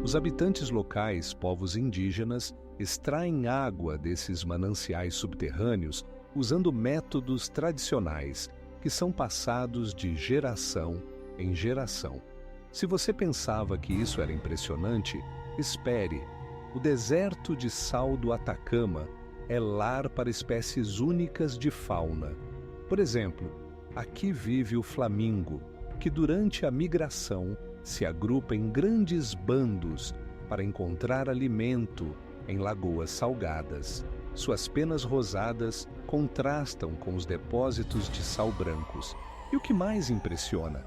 Os habitantes locais, povos indígenas, extraem água desses mananciais subterrâneos usando métodos tradicionais que são passados de geração em geração. Se você pensava que isso era impressionante, espere. O deserto de sal do Atacama é lar para espécies únicas de fauna. Por exemplo, aqui vive o flamingo, que durante a migração se agrupa em grandes bandos para encontrar alimento em lagoas salgadas. Suas penas rosadas contrastam com os depósitos de sal brancos. E o que mais impressiona?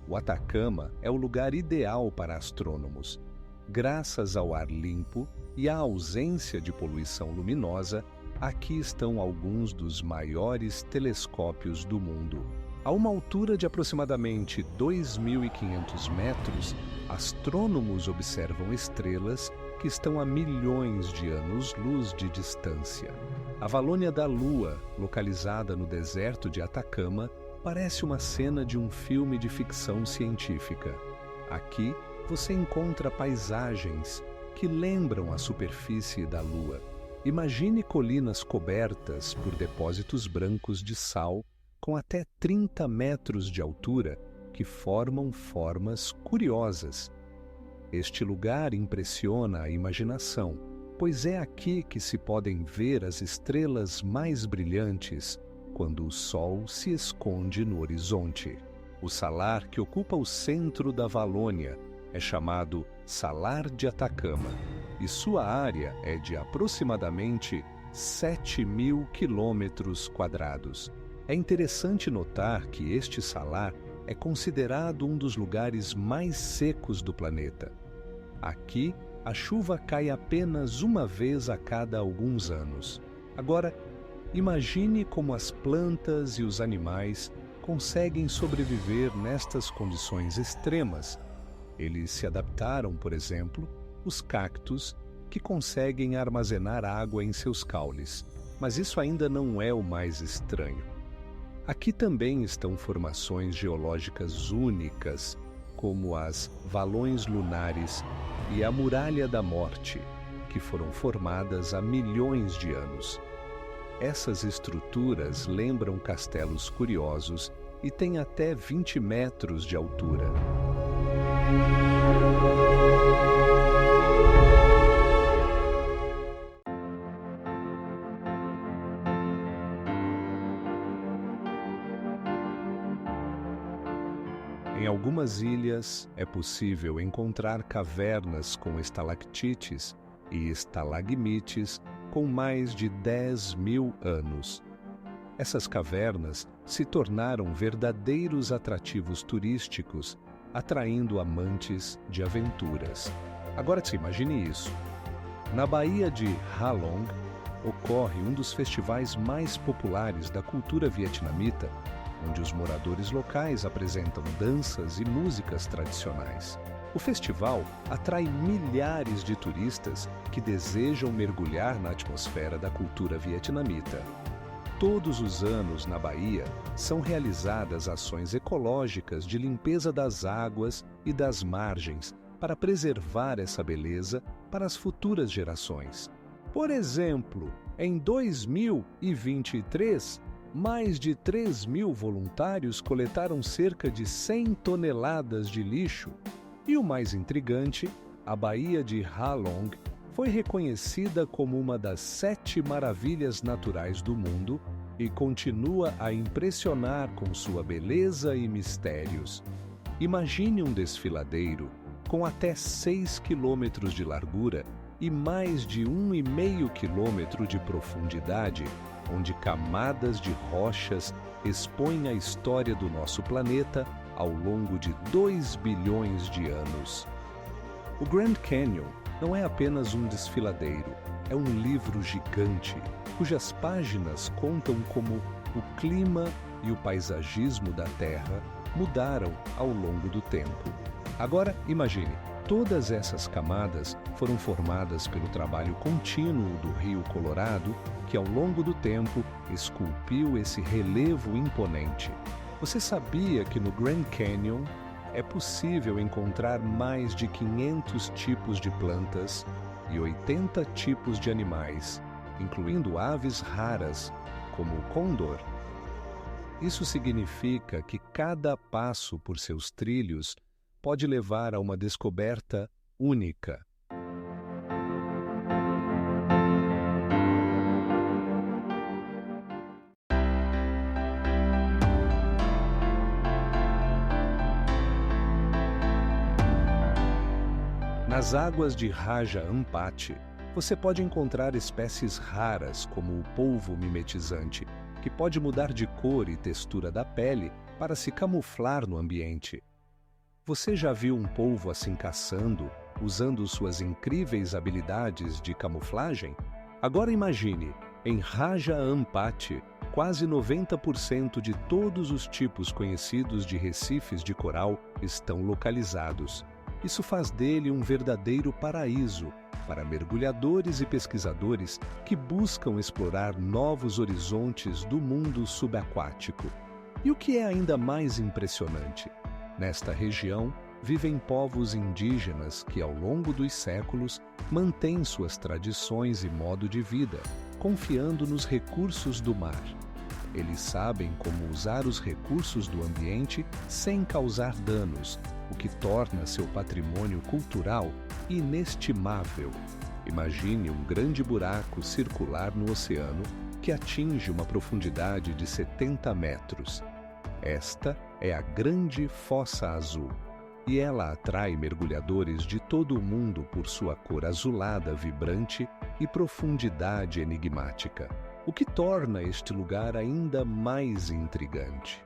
O Atacama é o lugar ideal para astrônomos. Graças ao ar limpo e à ausência de poluição luminosa, aqui estão alguns dos maiores telescópios do mundo. A uma altura de aproximadamente 2.500 metros, astrônomos observam estrelas que estão a milhões de anos-luz de distância. A Valônia da Lua, localizada no deserto de Atacama, parece uma cena de um filme de ficção científica. Aqui, você encontra paisagens que lembram a superfície da Lua. Imagine colinas cobertas por depósitos brancos de sal com até 30 metros de altura que formam formas curiosas. Este lugar impressiona a imaginação, pois é aqui que se podem ver as estrelas mais brilhantes quando o Sol se esconde no horizonte. O salar que ocupa o centro da Valônia é chamado Salar de Atacama e sua área é de aproximadamente 7.000 quilômetros quadrados. É interessante notar que este salar é considerado um dos lugares mais secos do planeta. Aqui, a chuva cai apenas uma vez a cada alguns anos. Agora, imagine como as plantas e os animais conseguem sobreviver nestas condições extremas. Eles se adaptaram, por exemplo, os cactos, que conseguem armazenar água em seus caules. Mas isso ainda não é o mais estranho. Aqui também estão formações geológicas únicas, como as valões lunares e a Muralha da Morte, que foram formadas há milhões de anos. Essas estruturas lembram castelos curiosos e têm até 20 metros de altura. Em algumas ilhas é possível encontrar cavernas com estalactites e estalagmites com mais de 10.000 anos. Essas cavernas se tornaram verdadeiros atrativos turísticos, atraindo amantes de aventuras. Agora se imagine isso. Na Baía de Ha Long ocorre um dos festivais mais populares da cultura vietnamita, onde os moradores locais apresentam danças e músicas tradicionais. O festival atrai milhares de turistas que desejam mergulhar na atmosfera da cultura vietnamita. Todos os anos, na Bahia, são realizadas ações ecológicas de limpeza das águas e das margens para preservar essa beleza para as futuras gerações. Por exemplo, em 2023, mais de 3.000 voluntários coletaram cerca de 100 toneladas de lixo. E o mais intrigante, a Baía de Ha Long foi reconhecida como uma das 7 maravilhas naturais do mundo e continua a impressionar com sua beleza e mistérios. Imagine um desfiladeiro com até 6 quilômetros de largura e mais de 1,5 quilômetro de profundidade, onde camadas de rochas expõem a história do nosso planeta ao longo de 2 bilhões de anos. O Grand Canyon não é apenas um desfiladeiro, é um livro gigante, cujas páginas contam como o clima e o paisagismo da Terra mudaram ao longo do tempo. Agora, imagine, todas essas camadas foram formadas pelo trabalho contínuo do Rio Colorado, que ao longo do tempo esculpiu esse relevo imponente. Você sabia que no Grand Canyon é possível encontrar mais de 500 tipos de plantas e 80 tipos de animais, incluindo aves raras, como o côndor. Isso significa que cada passo por seus trilhos pode levar a uma descoberta única. Nas águas de Raja Ampati, você pode encontrar espécies raras como o polvo mimetizante, que pode mudar de cor e textura da pele para se camuflar no ambiente. Você já viu um polvo assim caçando, usando suas incríveis habilidades de camuflagem? Agora imagine, em Raja Ampati, quase 90% de todos os tipos conhecidos de recifes de coral estão localizados. Isso faz dele um verdadeiro paraíso para mergulhadores e pesquisadores que buscam explorar novos horizontes do mundo subaquático. E o que é ainda mais impressionante? Nesta região, vivem povos indígenas que, ao longo dos séculos, mantêm suas tradições e modo de vida, confiando nos recursos do mar. Eles sabem como usar os recursos do ambiente sem causar danos, o que torna seu patrimônio cultural inestimável. Imagine um grande buraco circular no oceano que atinge uma profundidade de 70 metros. Esta é a Grande Fossa Azul, e ela atrai mergulhadores de todo o mundo por sua cor azulada vibrante e profundidade enigmática, o que torna este lugar ainda mais intrigante.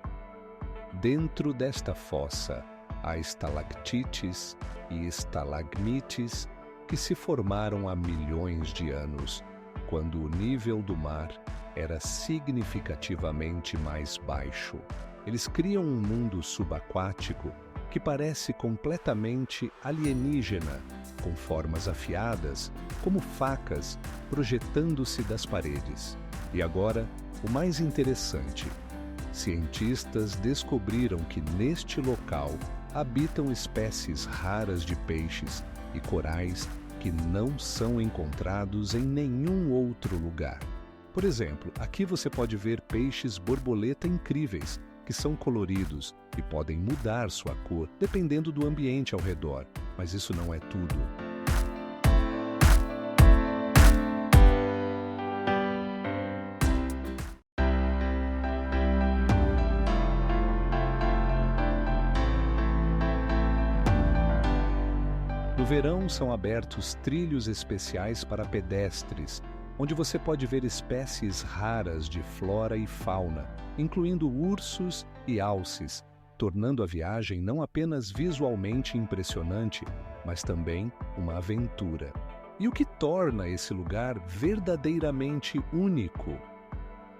Dentro desta fossa, há estalactites e estalagmites que se formaram há milhões de anos, quando o nível do mar era significativamente mais baixo. Eles criam um mundo subaquático que parece completamente alienígena, com formas afiadas, como facas, projetando-se das paredes. E agora, o mais interessante: cientistas descobriram que neste local habitam espécies raras de peixes e corais que não são encontrados em nenhum outro lugar. Por exemplo, aqui você pode ver peixes borboleta incríveis, que são coloridos e podem mudar sua cor dependendo do ambiente ao redor, mas isso não é tudo. No verão, são abertos trilhos especiais para pedestres, onde você pode ver espécies raras de flora e fauna, incluindo ursos e alces, tornando a viagem não apenas visualmente impressionante, mas também uma aventura. E o que torna esse lugar verdadeiramente único?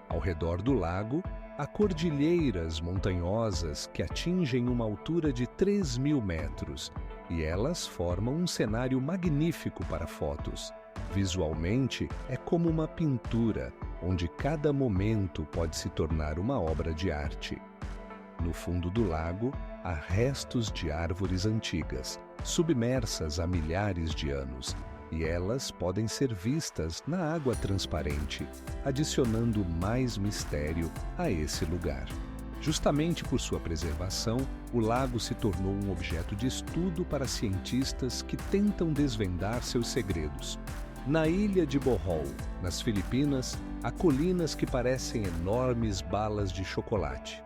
Ao redor do lago, há cordilheiras montanhosas que atingem uma altura de 3.000 metros, e elas formam um cenário magnífico para fotos. Visualmente, é como uma pintura, onde cada momento pode se tornar uma obra de arte. No fundo do lago, há restos de árvores antigas, submersas há milhares de anos, e elas podem ser vistas na água transparente, adicionando mais mistério a esse lugar. Justamente por sua preservação, o lago se tornou um objeto de estudo para cientistas que tentam desvendar seus segredos. Na ilha de Bohol, nas Filipinas, há colinas que parecem enormes balas de chocolate.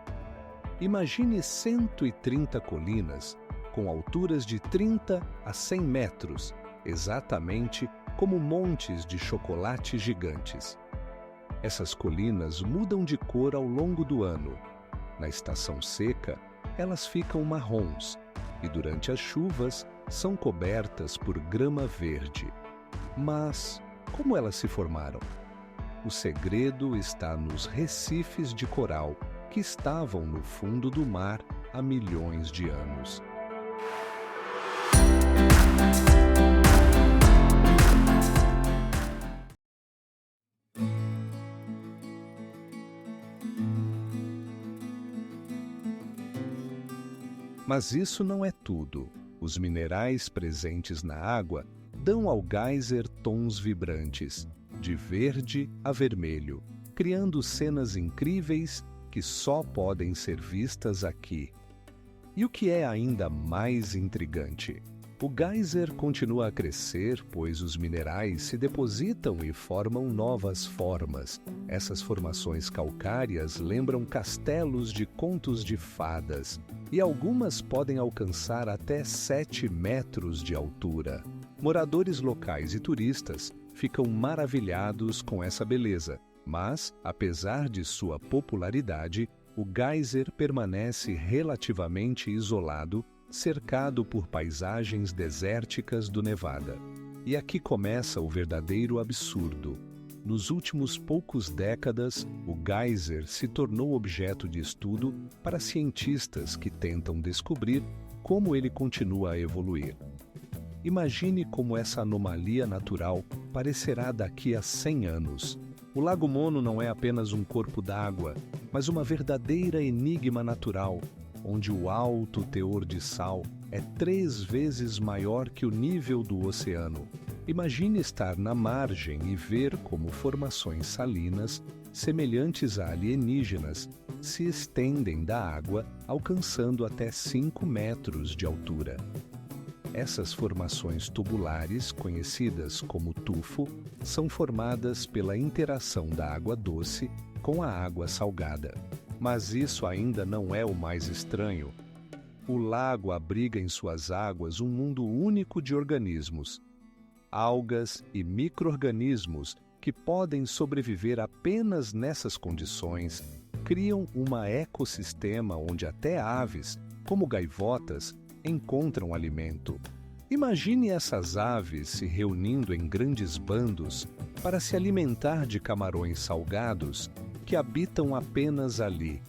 Imagine 130 colinas com alturas de 30 a 100 metros, exatamente como montes de chocolate gigantes. Essas colinas mudam de cor ao longo do ano. Na estação seca, elas ficam marrons e durante as chuvas são cobertas por grama verde. Mas como elas se formaram? O segredo está nos recifes de coral que estavam no fundo do mar há milhões de anos. Mas isso não é tudo. Os minerais presentes na água dão ao geyser tons vibrantes, de verde a vermelho, criando cenas incríveis que só podem ser vistas aqui. E o que é ainda mais intrigante? O geyser continua a crescer, pois os minerais se depositam e formam novas formas. Essas formações calcárias lembram castelos de contos de fadas, e algumas podem alcançar até 7 metros de altura. Moradores locais e turistas ficam maravilhados com essa beleza, mas, apesar de sua popularidade, o geyser permanece relativamente isolado, cercado por paisagens desérticas do Nevada. E aqui começa o verdadeiro absurdo. Nos últimos poucos décadas, o geyser se tornou objeto de estudo para cientistas que tentam descobrir como ele continua a evoluir. Imagine como essa anomalia natural parecerá daqui a 100 anos. O Lago Mono não é apenas um corpo d'água, mas uma verdadeira enigma natural, onde o alto teor de sal é 3 vezes maior que o nível do oceano. Imagine estar na margem e ver como formações salinas, semelhantes a alienígenas, se estendem da água, alcançando até 5 metros de altura. Essas formações tubulares, conhecidas como tufo, são formadas pela interação da água doce com a água salgada. Mas isso ainda não é o mais estranho. O lago abriga em suas águas um mundo único de organismos, algas e micro-organismos que podem sobreviver apenas nessas condições, criam um ecossistema onde até aves, como gaivotas, encontram alimento. Imagine essas aves se reunindo em grandes bandos para se alimentar de camarões salgados que habitam apenas ali.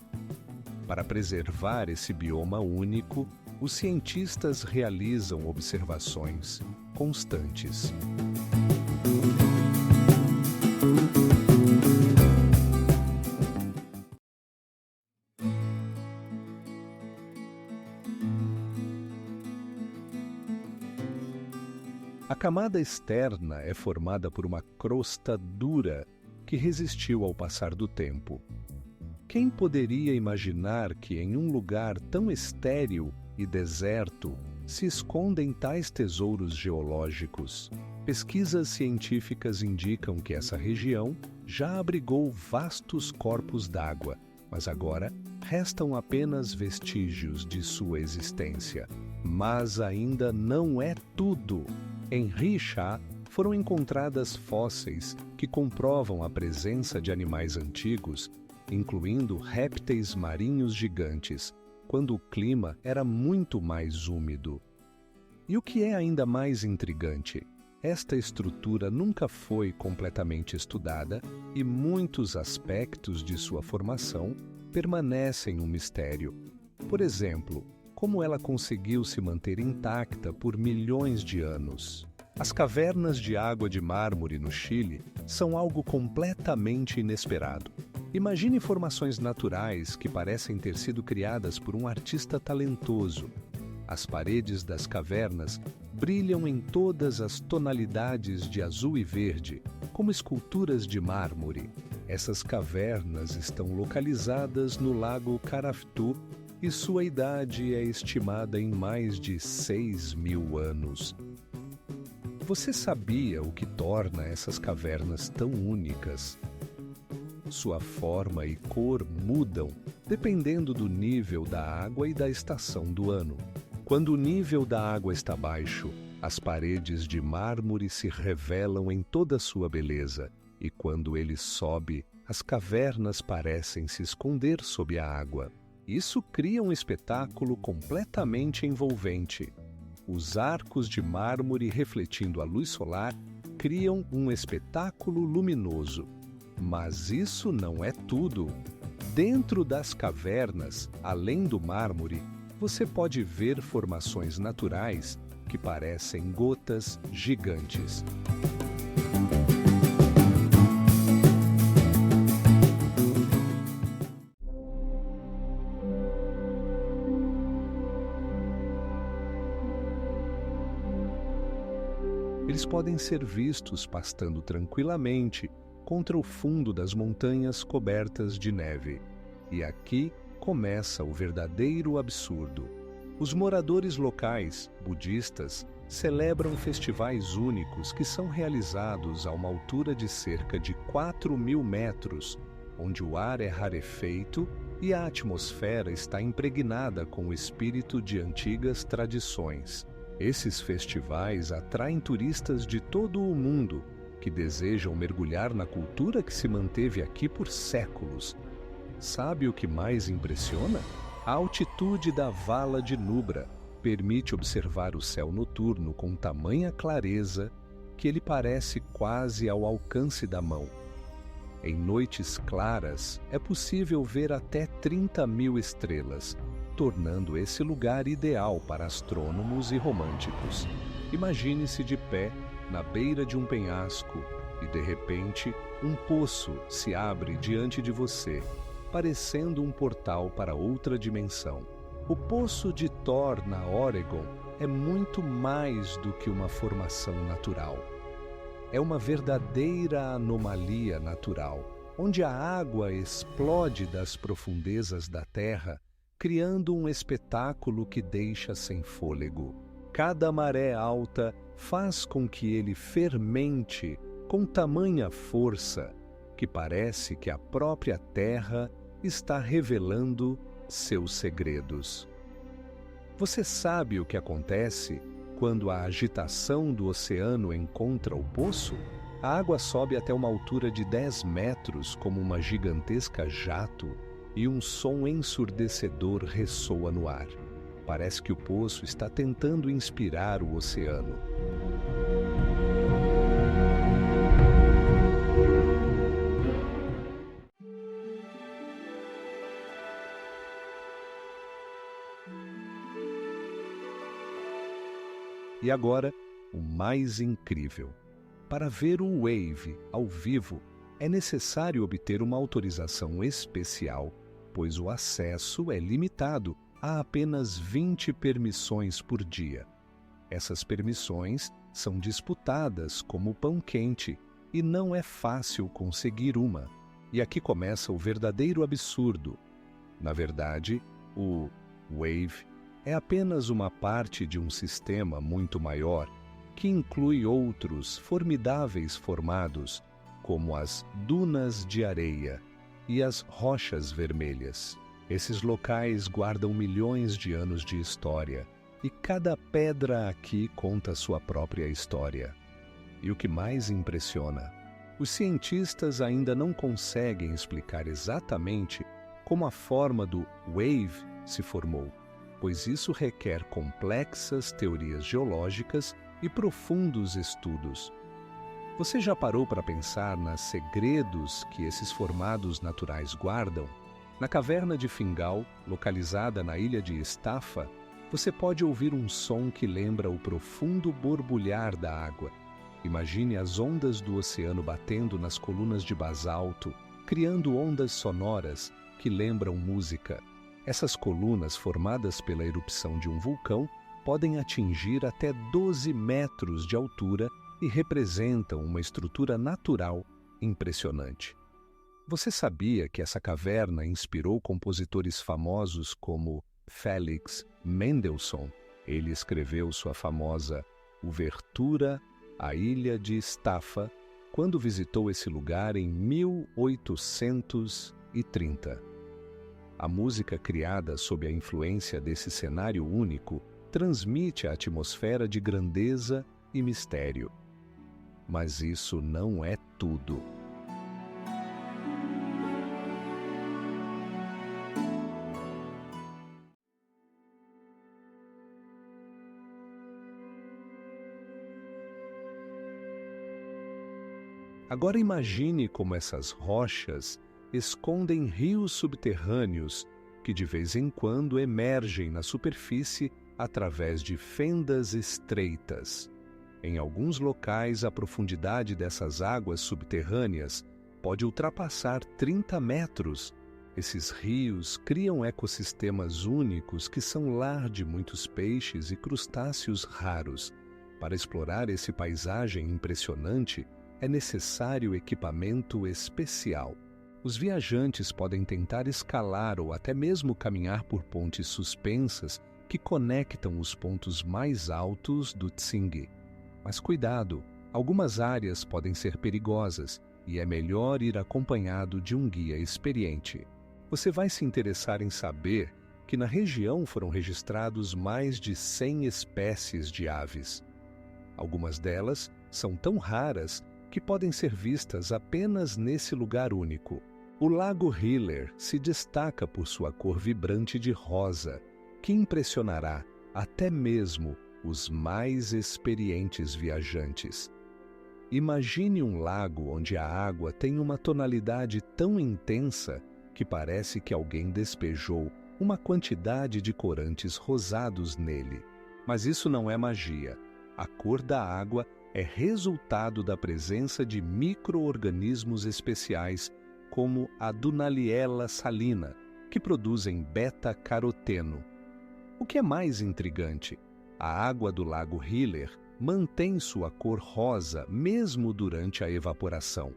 Para preservar esse bioma único, os cientistas realizam observações constantes. A camada externa é formada por uma crosta dura que resistiu ao passar do tempo. Quem poderia imaginar que em um lugar tão estéril e deserto se escondem tais tesouros geológicos? Pesquisas científicas indicam que essa região já abrigou vastos corpos d'água, mas agora restam apenas vestígios de sua existência. Mas ainda não é tudo. Em Rixá, foram encontradas fósseis que comprovam a presença de animais antigos, incluindo répteis marinhos gigantes, quando o clima era muito mais úmido. E o que é ainda mais intrigante? Esta estrutura nunca foi completamente estudada e muitos aspectos de sua formação permanecem um mistério. Por exemplo, como ela conseguiu se manter intacta por milhões de anos. As cavernas de água de mármore no Chile são algo completamente inesperado. Imagine formações naturais que parecem ter sido criadas por um artista talentoso. As paredes das cavernas brilham em todas as tonalidades de azul e verde, como esculturas de mármore. Essas cavernas estão localizadas no Lago Caraftu e sua idade é estimada em mais de 6.000 anos. Você sabia o que torna essas cavernas tão únicas? Sua forma e cor mudam dependendo do nível da água e da estação do ano. Quando o nível da água está baixo, as paredes de mármore se revelam em toda sua beleza, e quando ele sobe, as cavernas parecem se esconder sob a água. Isso cria um espetáculo completamente envolvente. Os arcos de mármore refletindo a luz solar criam um espetáculo luminoso. Mas isso não é tudo. Dentro das cavernas, além do mármore, você pode ver formações naturais que parecem gotas gigantes. Eles podem ser vistos pastando tranquilamente contra o fundo das montanhas cobertas de neve. E aqui começa o verdadeiro absurdo. Os moradores locais, budistas, celebram festivais únicos que são realizados a uma altura de cerca de 4.000 metros, onde o ar é rarefeito e a atmosfera está impregnada com o espírito de antigas tradições. Esses festivais atraem turistas de todo o mundo que desejam mergulhar na cultura que se manteve aqui por séculos. Sabe o que mais impressiona? A altitude da Vala de Nubra permite observar o céu noturno com tamanha clareza que ele parece quase ao alcance da mão. Em noites claras, é possível ver até 30.000 estrelas, tornando esse lugar ideal para astrônomos e românticos. Imagine-se de pé, na beira de um penhasco, e de repente, um poço se abre diante de você, parecendo um portal para outra dimensão. O Poço de Thor, na Oregon, é muito mais do que uma formação natural. É uma verdadeira anomalia natural, onde a água explode das profundezas da terra, criando um espetáculo que deixa sem fôlego. Cada maré alta faz com que ele fermente com tamanha força que parece que a própria terra está revelando seus segredos. Você sabe o que acontece quando a agitação do oceano encontra o poço? A água sobe até uma altura de 10 metros como uma gigantesca jato e um som ensurdecedor ressoa no ar. Parece que o poço está tentando inspirar o oceano. E agora, o mais incrível. Para ver o Wave ao vivo, é necessário obter uma autorização especial, pois o acesso é limitado a apenas 20 permissões por dia. Essas permissões são disputadas como pão quente e não é fácil conseguir uma. E aqui começa o verdadeiro absurdo. Na verdade, o Wave é apenas uma parte de um sistema muito maior que inclui outros formidáveis formados, como as dunas de areia e as rochas vermelhas. Esses locais guardam milhões de anos de história e cada pedra aqui conta sua própria história. E o que mais impressiona, os cientistas ainda não conseguem explicar exatamente como a forma do Wave se formou, pois isso requer complexas teorias geológicas e profundos estudos. Você já parou para pensar nos segredos que esses formados naturais guardam? Na caverna de Fingal, localizada na ilha de Estafa, você pode ouvir um som que lembra o profundo borbulhar da água. Imagine as ondas do oceano batendo nas colunas de basalto, criando ondas sonoras que lembram música. Essas colunas, formadas pela erupção de um vulcão, podem atingir até 12 metros de altura e representam uma estrutura natural impressionante. Você sabia que essa caverna inspirou compositores famosos como Felix Mendelssohn? Ele escreveu sua famosa Ouvertura à Ilha de Estafa quando visitou esse lugar em 1830. A música criada sob a influência desse cenário único transmite a atmosfera de grandeza e mistério. Mas isso não é tudo. Agora imagine como essas rochas escondem rios subterrâneos que de vez em quando emergem na superfície através de fendas estreitas. Em alguns locais, a profundidade dessas águas subterrâneas pode ultrapassar 30 metros. Esses rios criam ecossistemas únicos que são lar de muitos peixes e crustáceos raros. Para explorar esse paisagem impressionante, é necessário equipamento especial. Os viajantes podem tentar escalar ou até mesmo caminhar por pontes suspensas que conectam os pontos mais altos do Tsingy. Mas cuidado, algumas áreas podem ser perigosas e é melhor ir acompanhado de um guia experiente. Você vai se interessar em saber que na região foram registrados mais de 100 espécies de aves. Algumas delas são tão raras que podem ser vistas apenas nesse lugar único. O Lago Hiller se destaca por sua cor vibrante de rosa, que impressionará até mesmo os mais experientes viajantes. Imagine um lago onde a água tem uma tonalidade tão intensa que parece que alguém despejou uma quantidade de corantes rosados nele. Mas isso não é magia. A cor da água é resultado da presença de micro-organismos especiais como a Dunaliella salina, que produzem beta-caroteno. O que é mais intrigante, a água do Lago Hiller mantém sua cor rosa mesmo durante a evaporação.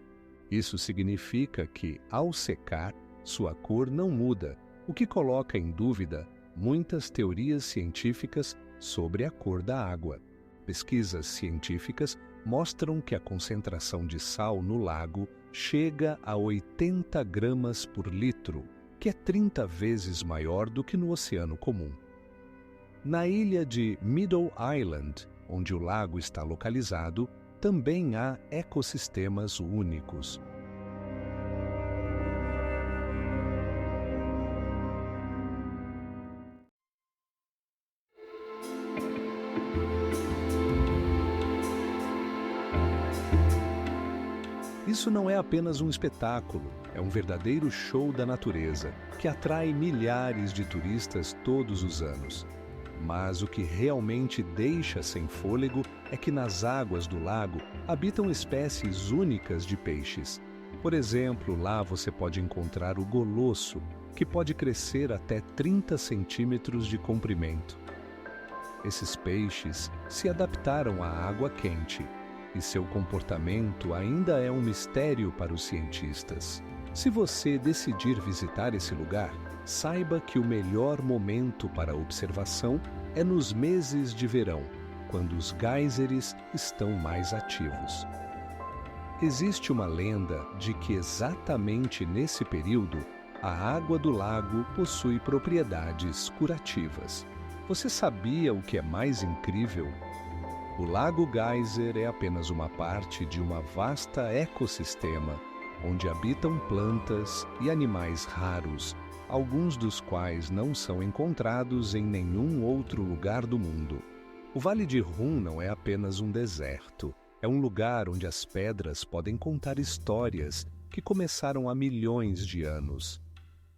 Isso significa que, ao secar, sua cor não muda, o que coloca em dúvida muitas teorias científicas sobre a cor da água. Pesquisas científicas mostram que a concentração de sal no lago chega a 80 gramas por litro, que é 30 vezes maior do que no oceano comum. Na ilha de Middle Island, onde o lago está localizado, também há ecossistemas únicos. Isso não é apenas um espetáculo, é um verdadeiro show da natureza, que atrai milhares de turistas todos os anos. Mas o que realmente deixa sem fôlego é que nas águas do lago habitam espécies únicas de peixes. Por exemplo, lá você pode encontrar o golosso, que pode crescer até 30 centímetros de comprimento. Esses peixes se adaptaram à água quente, e seu comportamento ainda é um mistério para os cientistas. Se você decidir visitar esse lugar, saiba que o melhor momento para a observação é nos meses de verão, quando os géiseres estão mais ativos. Existe uma lenda de que exatamente nesse período, a água do lago possui propriedades curativas. Você sabia o que é mais incrível? O Lago Geyser é apenas uma parte de uma vasta ecossistema, onde habitam plantas e animais raros, alguns dos quais não são encontrados em nenhum outro lugar do mundo. O Vale de Rum não é apenas um deserto, é um lugar onde as pedras podem contar histórias que começaram há milhões de anos.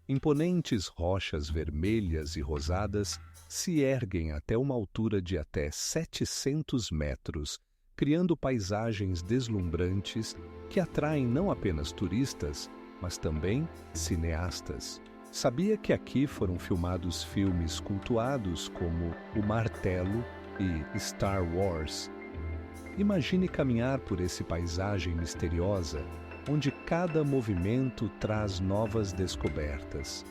Imponentes rochas vermelhas e rosadas se erguem até uma altura de até 700 metros, criando paisagens deslumbrantes que atraem não apenas turistas, mas também cineastas. Sabia que aqui foram filmados filmes cultuados como O Martelo e Star Wars? Imagine caminhar por essa paisagem misteriosa, onde cada movimento traz novas descobertas.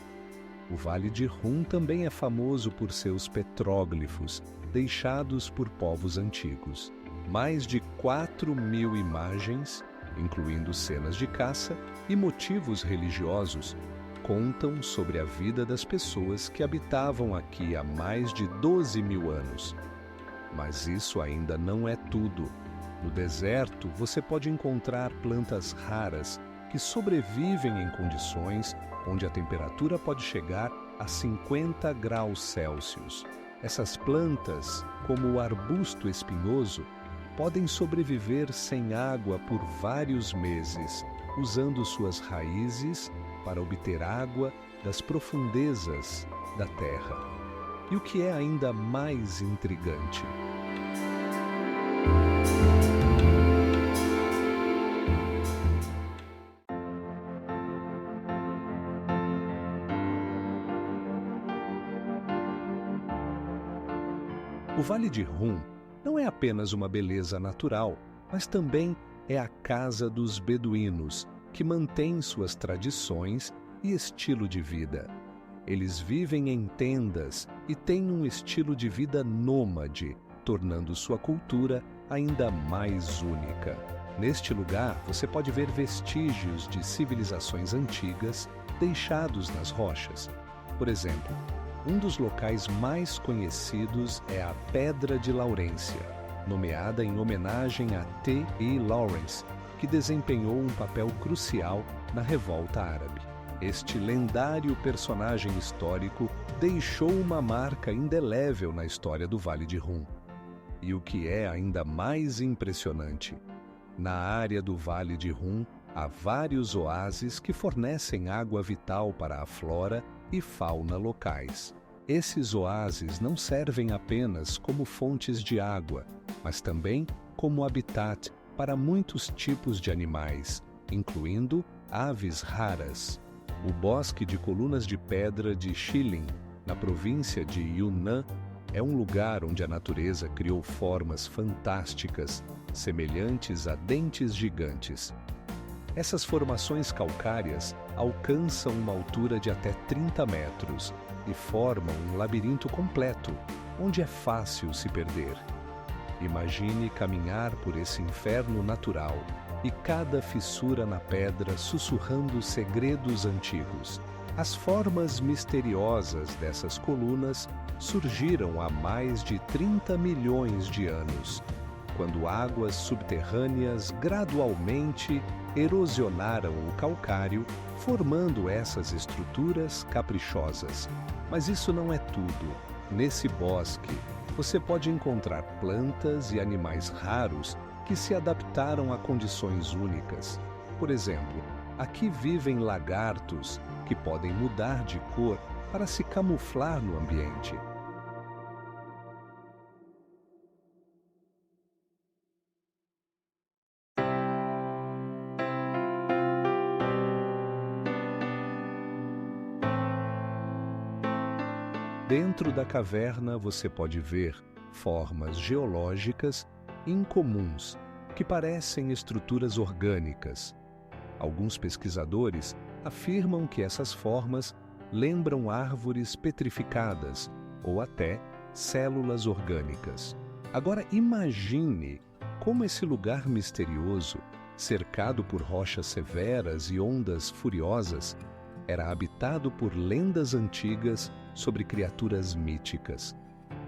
O Vale de Rum também é famoso por seus petróglifos, deixados por povos antigos. Mais de 4.000 imagens, incluindo cenas de caça e motivos religiosos, contam sobre a vida das pessoas que habitavam aqui há mais de 12.000 anos. Mas isso ainda não é tudo. No deserto, você pode encontrar plantas raras que sobrevivem em condições onde a temperatura pode chegar a 50 graus Celsius. Essas plantas, como o arbusto espinhoso, podem sobreviver sem água por vários meses, usando suas raízes para obter água das profundezas da terra. E o que é ainda mais intrigante? O Vale de Rum não é apenas uma beleza natural, mas também é a casa dos beduínos, que mantém suas tradições e estilo de vida. Eles vivem em tendas e têm um estilo de vida nômade, tornando sua cultura ainda mais única. Neste lugar, você pode ver vestígios de civilizações antigas deixados nas rochas. Por exemplo, um dos locais mais conhecidos é a Pedra de Laurência, nomeada em homenagem a T. E. Lawrence, que desempenhou um papel crucial na Revolta Árabe. Este lendário personagem histórico deixou uma marca indelével na história do Vale de Rum. E o que é ainda mais impressionante, na área do Vale de Rum há vários oásis que fornecem água vital para a flora e fauna locais. Esses oásis não servem apenas como fontes de água, mas também como habitat para muitos tipos de animais, incluindo aves raras. O Bosque de Colunas de Pedra de Shilin, na província de Yunnan, é um lugar onde a natureza criou formas fantásticas, semelhantes a dentes gigantes. Essas formações calcárias alcançam uma altura de até 30 metros e formam um labirinto completo, onde é fácil se perder. Imagine caminhar por esse inferno natural e cada fissura na pedra sussurrando segredos antigos. As formas misteriosas dessas colunas surgiram há mais de 30 milhões de anos, quando águas subterrâneas gradualmente erosionaram o calcário, formando essas estruturas caprichosas. Mas isso não é tudo. Nesse bosque, você pode encontrar plantas e animais raros que se adaptaram a condições únicas. Por exemplo, aqui vivem lagartos que podem mudar de cor para se camuflar no ambiente. Dentro da caverna você pode ver formas geológicas incomuns que parecem estruturas orgânicas. Alguns pesquisadores afirmam que essas formas lembram árvores petrificadas ou até células orgânicas. Agora imagine como esse lugar misterioso, cercado por rochas severas e ondas furiosas, era habitado por lendas antigas sobre criaturas míticas.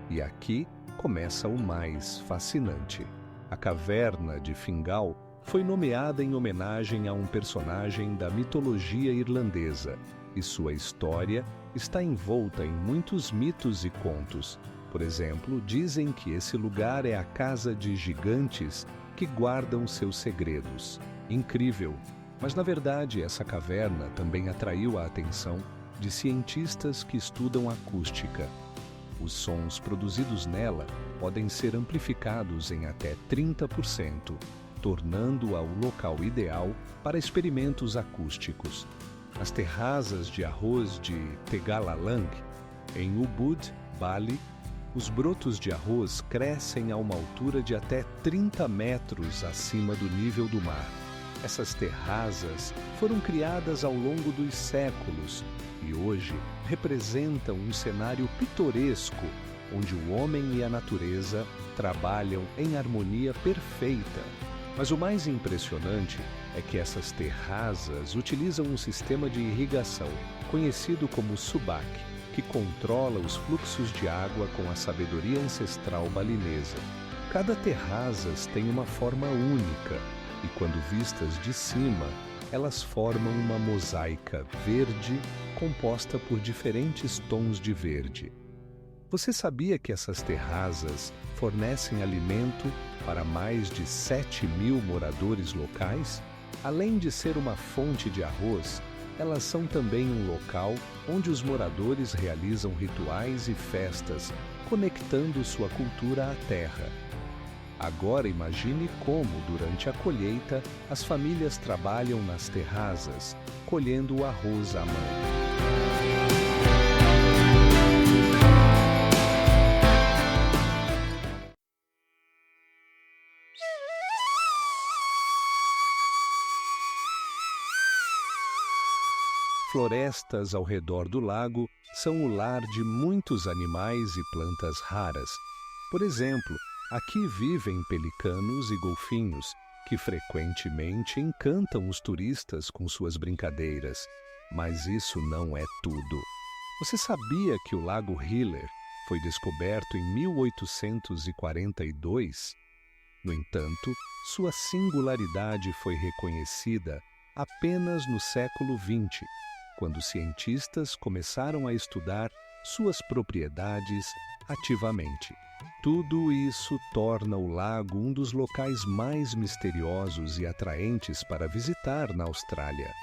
E aqui começa o mais fascinante. A caverna de Fingal foi nomeada em homenagem a um personagem da mitologia irlandesa, e sua história está envolta em muitos mitos e contos. Por exemplo, dizem que esse lugar é a casa de gigantes que guardam seus segredos. Incrível! Mas, na verdade, essa caverna também atraiu a atenção de cientistas que estudam acústica. Os sons produzidos nela podem ser amplificados em até 30%, tornando-a o local ideal para experimentos acústicos. As terrazas de arroz de Tegalalang, em Ubud, Bali, os brotos de arroz crescem a uma altura de até 30 metros acima do nível do mar. Essas terrazas foram criadas ao longo dos séculos e hoje representam um cenário pitoresco, onde o homem e a natureza trabalham em harmonia perfeita. Mas o mais impressionante é que essas terrazas utilizam um sistema de irrigação, conhecido como subak, que controla os fluxos de água com a sabedoria ancestral balinesa. Cada terrazas tem uma forma única, e quando vistas de cima, elas formam uma mosaica verde composta por diferentes tons de verde. Você sabia que essas terrazas fornecem alimento para mais de 7.000 moradores locais? Além de ser uma fonte de arroz, elas são também um local onde os moradores realizam rituais e festas, conectando sua cultura à terra. Agora imagine como, durante a colheita, as famílias trabalham nas terrazas, colhendo o arroz à mão. florestas ao redor do lago são o lar de muitos animais e plantas raras. Por exemplo, aqui vivem pelicanos e golfinhos, que frequentemente encantam os turistas com suas brincadeiras. Mas isso não é tudo. Você sabia que o Lago Hiller foi descoberto em 1842? No entanto, sua singularidade foi reconhecida apenas no século XX, quando cientistas começaram a estudar suas propriedades ativamente. Tudo isso torna o lago um dos locais mais misteriosos e atraentes para visitar na Austrália.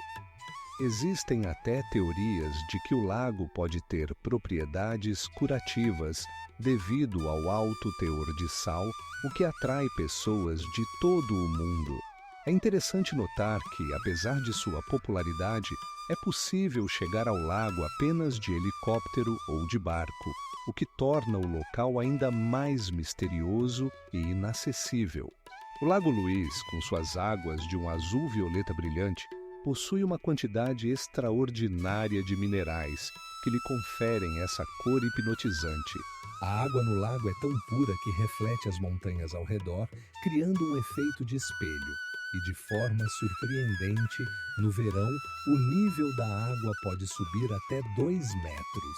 Existem até teorias de que o lago pode ter propriedades curativas devido ao alto teor de sal, o que atrai pessoas de todo o mundo. É interessante notar que, apesar de sua popularidade, é possível chegar ao lago apenas de helicóptero ou de barco, o que torna o local ainda mais misterioso e inacessível. O Lago Louise, com suas águas de um azul-violeta brilhante, possui uma quantidade extraordinária de minerais que lhe conferem essa cor hipnotizante. A água no lago é tão pura que reflete as montanhas ao redor, criando um efeito de espelho. E de forma surpreendente, no verão, o nível da água pode subir até 2 metros.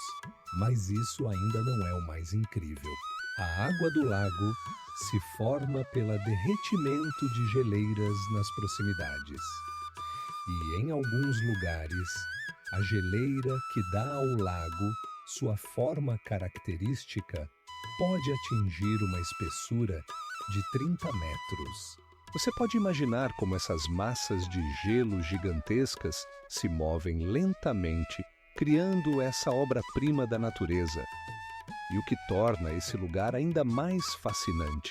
Mas isso ainda não é o mais incrível. A água do lago se forma pelo derretimento de geleiras nas proximidades. E em alguns lugares, a geleira que dá ao lago, sua forma característica, pode atingir uma espessura de 30 metros. Você pode imaginar como essas massas de gelo gigantescas se movem lentamente, criando essa obra-prima da natureza, e o que torna esse lugar ainda mais fascinante.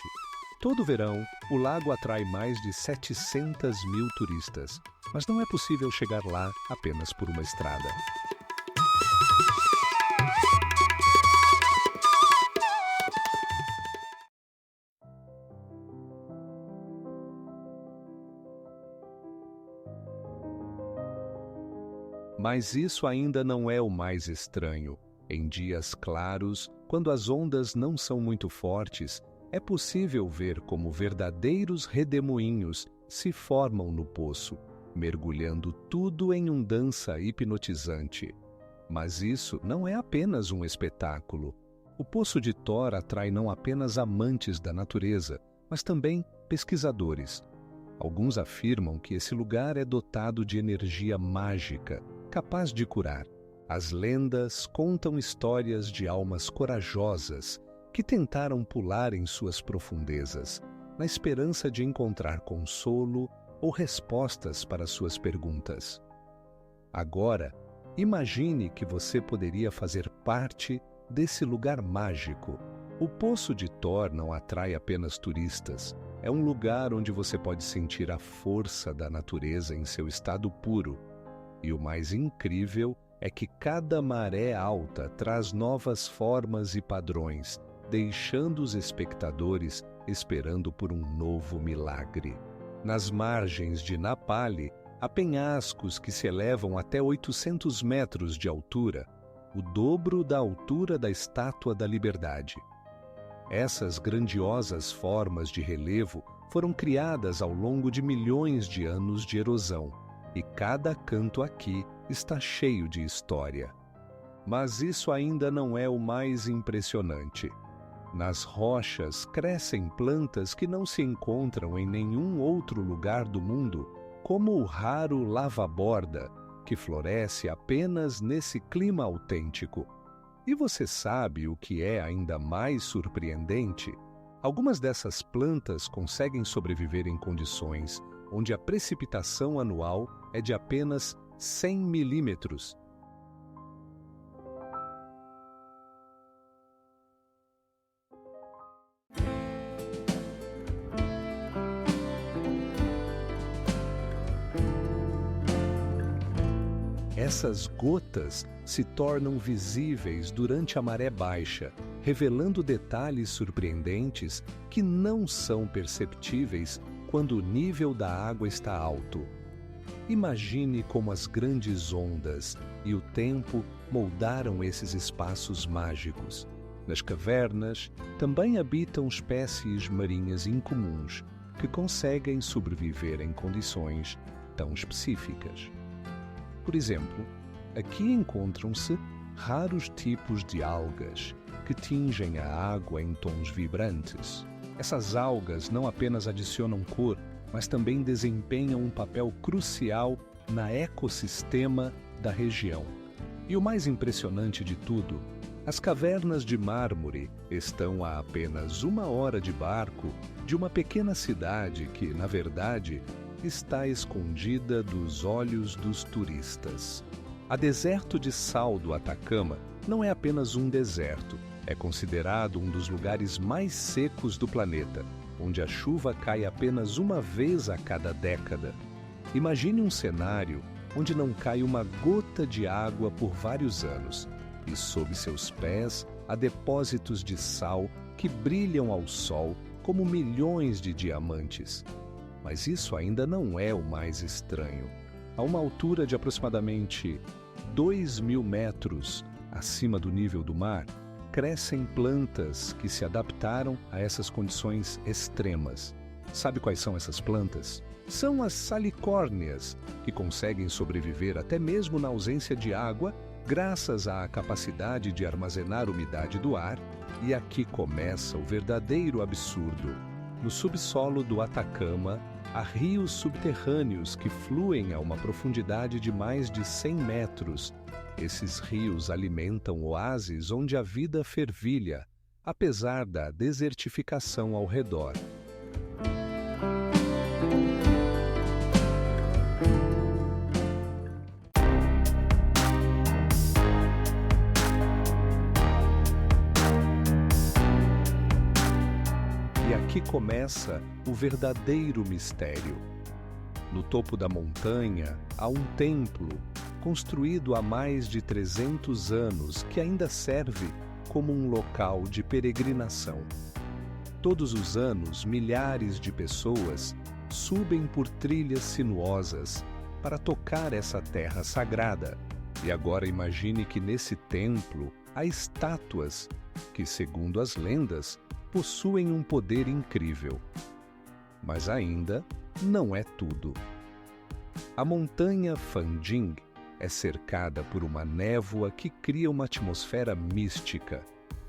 Todo verão, o lago atrai mais de 700 mil turistas, mas não é possível chegar lá apenas por uma estrada. Mas isso ainda não é o mais estranho. Em dias claros, quando as ondas não são muito fortes, é possível ver como verdadeiros redemoinhos se formam no poço, mergulhando tudo em uma dança hipnotizante. Mas isso não é apenas um espetáculo. O Poço de Thor atrai não apenas amantes da natureza, mas também pesquisadores. Alguns afirmam que esse lugar é dotado de energia mágica, capaz de curar. As lendas contam histórias de almas corajosas que tentaram pular em suas profundezas, na esperança de encontrar consolo ou respostas para suas perguntas. Agora, imagine que você poderia fazer parte desse lugar mágico. O Poço de Thor não atrai apenas turistas. É um lugar onde você pode sentir a força da natureza em seu estado puro. E o mais incrível é que cada maré alta traz novas formas e padrões, deixando os espectadores esperando por um novo milagre. Nas margens de Napali, há penhascos que se elevam até 800 metros de altura, o dobro da altura da Estátua da Liberdade. Essas grandiosas formas de relevo foram criadas ao longo de milhões de anos de erosão, e cada canto aqui está cheio de história. Mas isso ainda não é o mais impressionante. Nas rochas crescem plantas que não se encontram em nenhum outro lugar do mundo, como o raro lava-borda, que floresce apenas nesse clima autêntico. E você sabe o que é ainda mais surpreendente? Algumas dessas plantas conseguem sobreviver em condições onde a precipitação anual é de apenas 100 milímetros. Essas gotas se tornam visíveis durante a maré baixa, revelando detalhes surpreendentes que não são perceptíveis quando o nível da água está alto. Imagine como as grandes ondas e o tempo moldaram esses espaços mágicos. Nas cavernas também habitam espécies marinhas incomuns que conseguem sobreviver em condições tão específicas. Por exemplo, aqui encontram-se raros tipos de algas que tingem a água em tons vibrantes. Essas algas não apenas adicionam cor, mas também desempenham um papel crucial no ecossistema da região. E o mais impressionante de tudo, as cavernas de mármore estão a apenas 1 hora de barco de uma pequena cidade que, na verdade, está escondida dos olhos dos turistas. A deserto de sal do Atacama não é apenas um deserto, é considerado um dos lugares mais secos do planeta, onde a chuva cai apenas 1 vez a cada década. Imagine um cenário onde não cai uma gota de água por vários anos, e sob seus pés há depósitos de sal que brilham ao sol como milhões de diamantes. Mas isso ainda não é o mais estranho. A uma altura de aproximadamente 2.000 metros acima do nível do mar, crescem plantas que se adaptaram a essas condições extremas. Sabe quais são essas plantas? São as salicórnias, que conseguem sobreviver até mesmo na ausência de água, graças à capacidade de armazenar umidade do ar. E aqui começa o verdadeiro absurdo. No subsolo do Atacama, há rios subterrâneos que fluem a uma profundidade de mais de 100 metros. Esses rios alimentam oásis onde a vida fervilha, apesar da desertificação ao redor. E aqui começa o verdadeiro mistério. No topo da montanha há um templo construído há mais de 300 anos que ainda serve como um local de peregrinação. Todos os anos, milhares de pessoas subem por trilhas sinuosas para tocar essa terra sagrada. E agora imagine que nesse templo há estátuas que, segundo as lendas, possuem um poder incrível. Mas ainda não é tudo. A montanha Fanjing é cercada por uma névoa que cria uma atmosfera mística,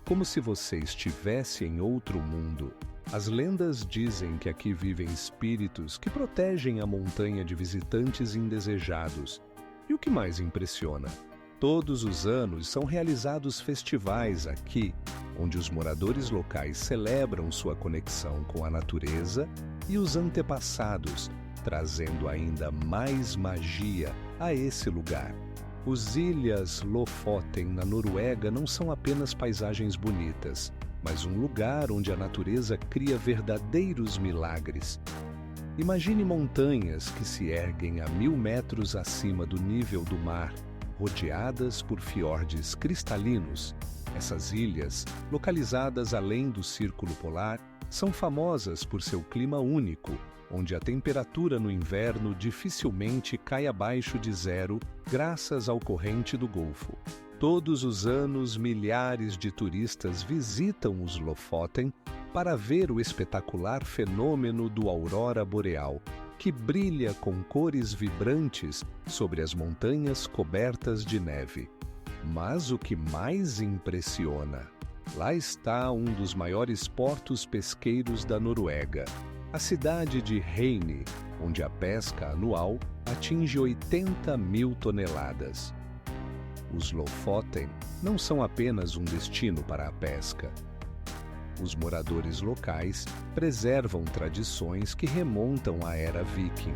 como se você estivesse em outro mundo. As lendas dizem que aqui vivem espíritos que protegem a montanha de visitantes indesejados. E o que mais impressiona? Todos os anos são realizados festivais aqui, onde os moradores locais celebram sua conexão com a natureza e os antepassados, trazendo ainda mais magia a esse lugar. Os Ilhas Lofoten, na Noruega, não são apenas paisagens bonitas, mas um lugar onde a natureza cria verdadeiros milagres. Imagine montanhas que se erguem a 1.000 metros acima do nível do mar, rodeadas por fiordes cristalinos. Essas ilhas, localizadas além do Círculo Polar, são famosas por seu clima único, onde a temperatura no inverno dificilmente cai abaixo de 0 graças ao corrente do Golfo. Todos os anos, milhares de turistas visitam os Lofoten para ver o espetacular fenômeno do aurora boreal, que brilha com cores vibrantes sobre as montanhas cobertas de neve. Mas o que mais impressiona? Lá está um dos maiores portos pesqueiros da Noruega, a cidade de Heine, onde a pesca anual atinge 80.000 toneladas. Os Lofoten não são apenas um destino para a pesca. Os moradores locais preservam tradições que remontam à era viking.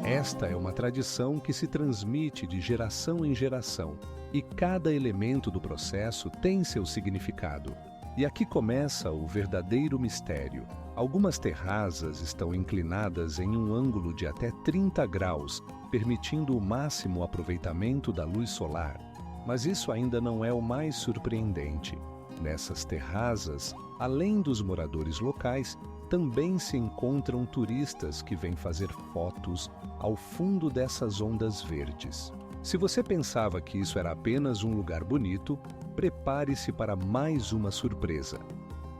Esta é uma tradição que se transmite de geração em geração, e cada elemento do processo tem seu significado. E aqui começa o verdadeiro mistério. Algumas terrazas estão inclinadas em um ângulo de até 30 graus, permitindo o máximo aproveitamento da luz solar. Mas isso ainda não é o mais surpreendente. Nessas terrazas, além dos moradores locais, também se encontram turistas que vêm fazer fotos ao fundo dessas ondas verdes. Se você pensava que isso era apenas um lugar bonito, prepare-se para mais uma surpresa.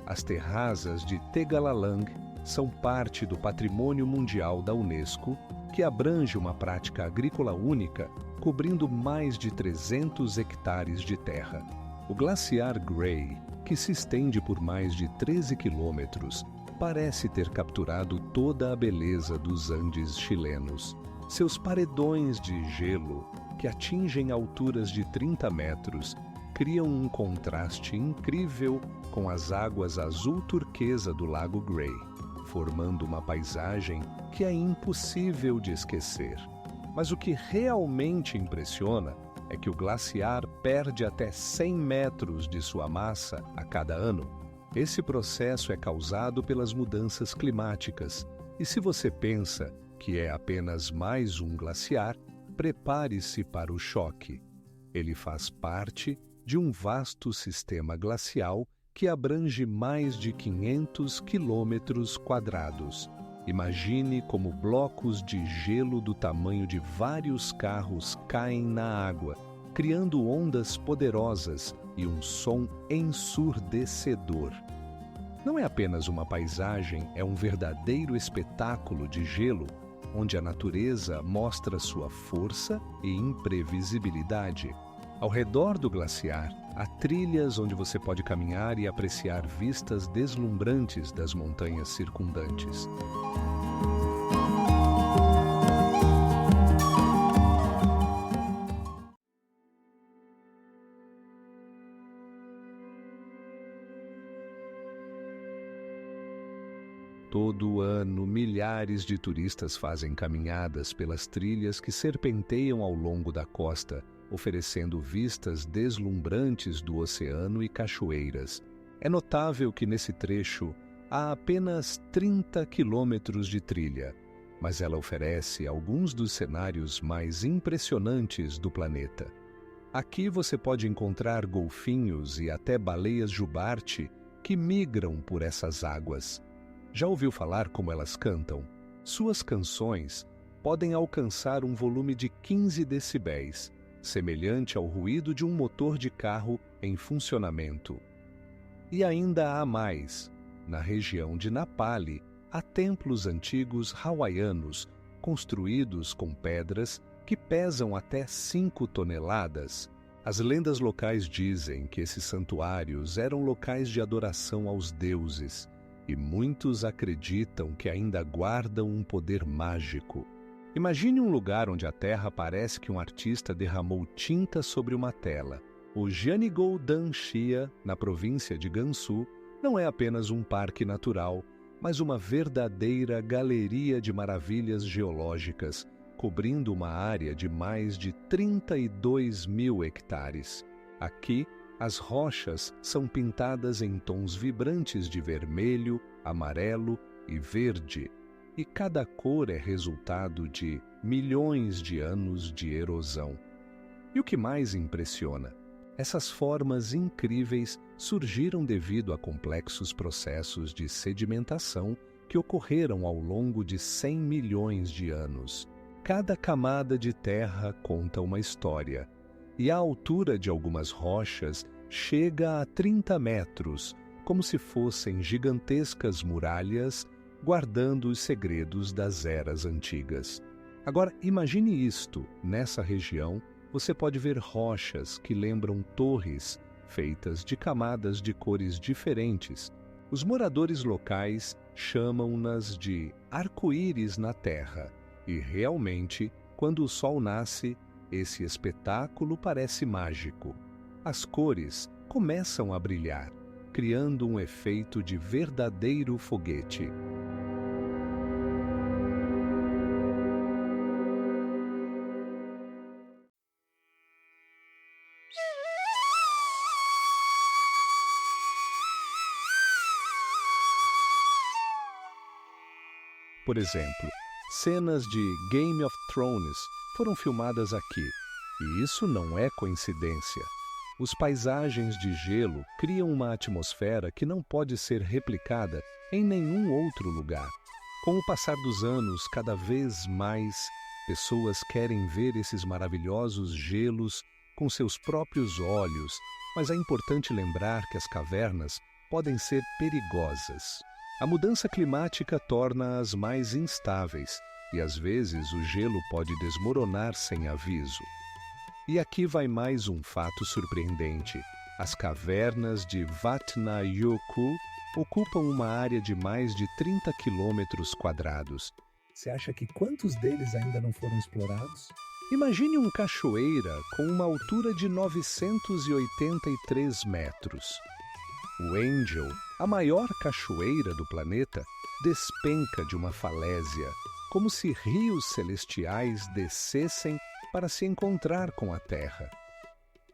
As terrazas de Tegalalang são parte do Patrimônio Mundial da Unesco, que abrange uma prática agrícola única, cobrindo mais de 300 hectares de terra. O glaciar Gray, que se estende por mais de 13 quilômetros, parece ter capturado toda a beleza dos Andes chilenos. Seus paredões de gelo, que atingem alturas de 30 metros, criam um contraste incrível com as águas azul turquesa do Lago Gray, formando uma paisagem que é impossível de esquecer. Mas o que realmente impressiona é que o glaciar perde até 100 metros de sua massa a cada ano. Esse processo é causado pelas mudanças climáticas, e se você pensa que é apenas mais um glaciar, prepare-se para o choque. Ele faz parte de um vasto sistema glacial que abrange mais de 500 quilômetros quadrados. Imagine como blocos de gelo do tamanho de vários carros caem na água, criando ondas poderosas e um som ensurdecedor. Não é apenas uma paisagem, é um verdadeiro espetáculo de gelo, onde a natureza mostra sua força e imprevisibilidade. Ao redor do glaciar, há trilhas onde você pode caminhar e apreciar vistas deslumbrantes das montanhas circundantes. Todo ano, milhares de turistas fazem caminhadas pelas trilhas que serpenteiam ao longo da costa, oferecendo vistas deslumbrantes do oceano e cachoeiras. É notável que nesse trecho há apenas 30 quilômetros de trilha, mas ela oferece alguns dos cenários mais impressionantes do planeta. Aqui você pode encontrar golfinhos e até baleias jubarte que migram por essas águas. Já ouviu falar como elas cantam? Suas canções podem alcançar um volume de 15 decibéis, semelhante ao ruído de um motor de carro em funcionamento. E ainda há mais. Na região de Napali, há templos antigos hawaianos, construídos com pedras que pesam até 5 toneladas. As lendas locais dizem que esses santuários eram locais de adoração aos deuses, e muitos acreditam que ainda guardam um poder mágico. Imagine um lugar onde a terra parece que um artista derramou tinta sobre uma tela. O Jeongeul Dan-chia, na província de Gansu, não é apenas um parque natural, mas uma verdadeira galeria de maravilhas geológicas, cobrindo uma área de mais de 32 mil hectares. Aqui, as rochas são pintadas em tons vibrantes de vermelho, amarelo e verde, e cada cor é resultado de milhões de anos de erosão. E o que mais impressiona? Essas formas incríveis surgiram devido a complexos processos de sedimentação que ocorreram ao longo de 100 milhões de anos. Cada camada de terra conta uma história, e a altura de algumas rochas chega a 30 metros, como se fossem gigantescas muralhas guardando os segredos das eras antigas. Agora, imagine isto: nessa região, você pode ver rochas que lembram torres feitas de camadas de cores diferentes. Os moradores locais chamam-nas de arco-íris na terra, e realmente, quando o sol nasce, esse espetáculo parece mágico. As cores começam a brilhar, criando um efeito de verdadeiro foguete. Por exemplo, cenas de Game of Thrones foram filmadas aqui, e isso não é coincidência. Os paisagens de gelo criam uma atmosfera que não pode ser replicada em nenhum outro lugar. Com o passar dos anos, cada vez mais pessoas querem ver esses maravilhosos gelos com seus próprios olhos, mas é importante lembrar que as cavernas podem ser perigosas. A mudança climática torna-as mais instáveis e, às vezes, o gelo pode desmoronar sem aviso. E aqui vai mais um fato surpreendente. As cavernas de Vatnajökull ocupam uma área de mais de 30 quilômetros quadrados. Você acha que quantos deles ainda não foram explorados? Imagine uma cachoeira com uma altura de 983 metros. O Angel, a maior cachoeira do planeta, despenca de uma falésia, como se rios celestiais descessem para se encontrar com a Terra.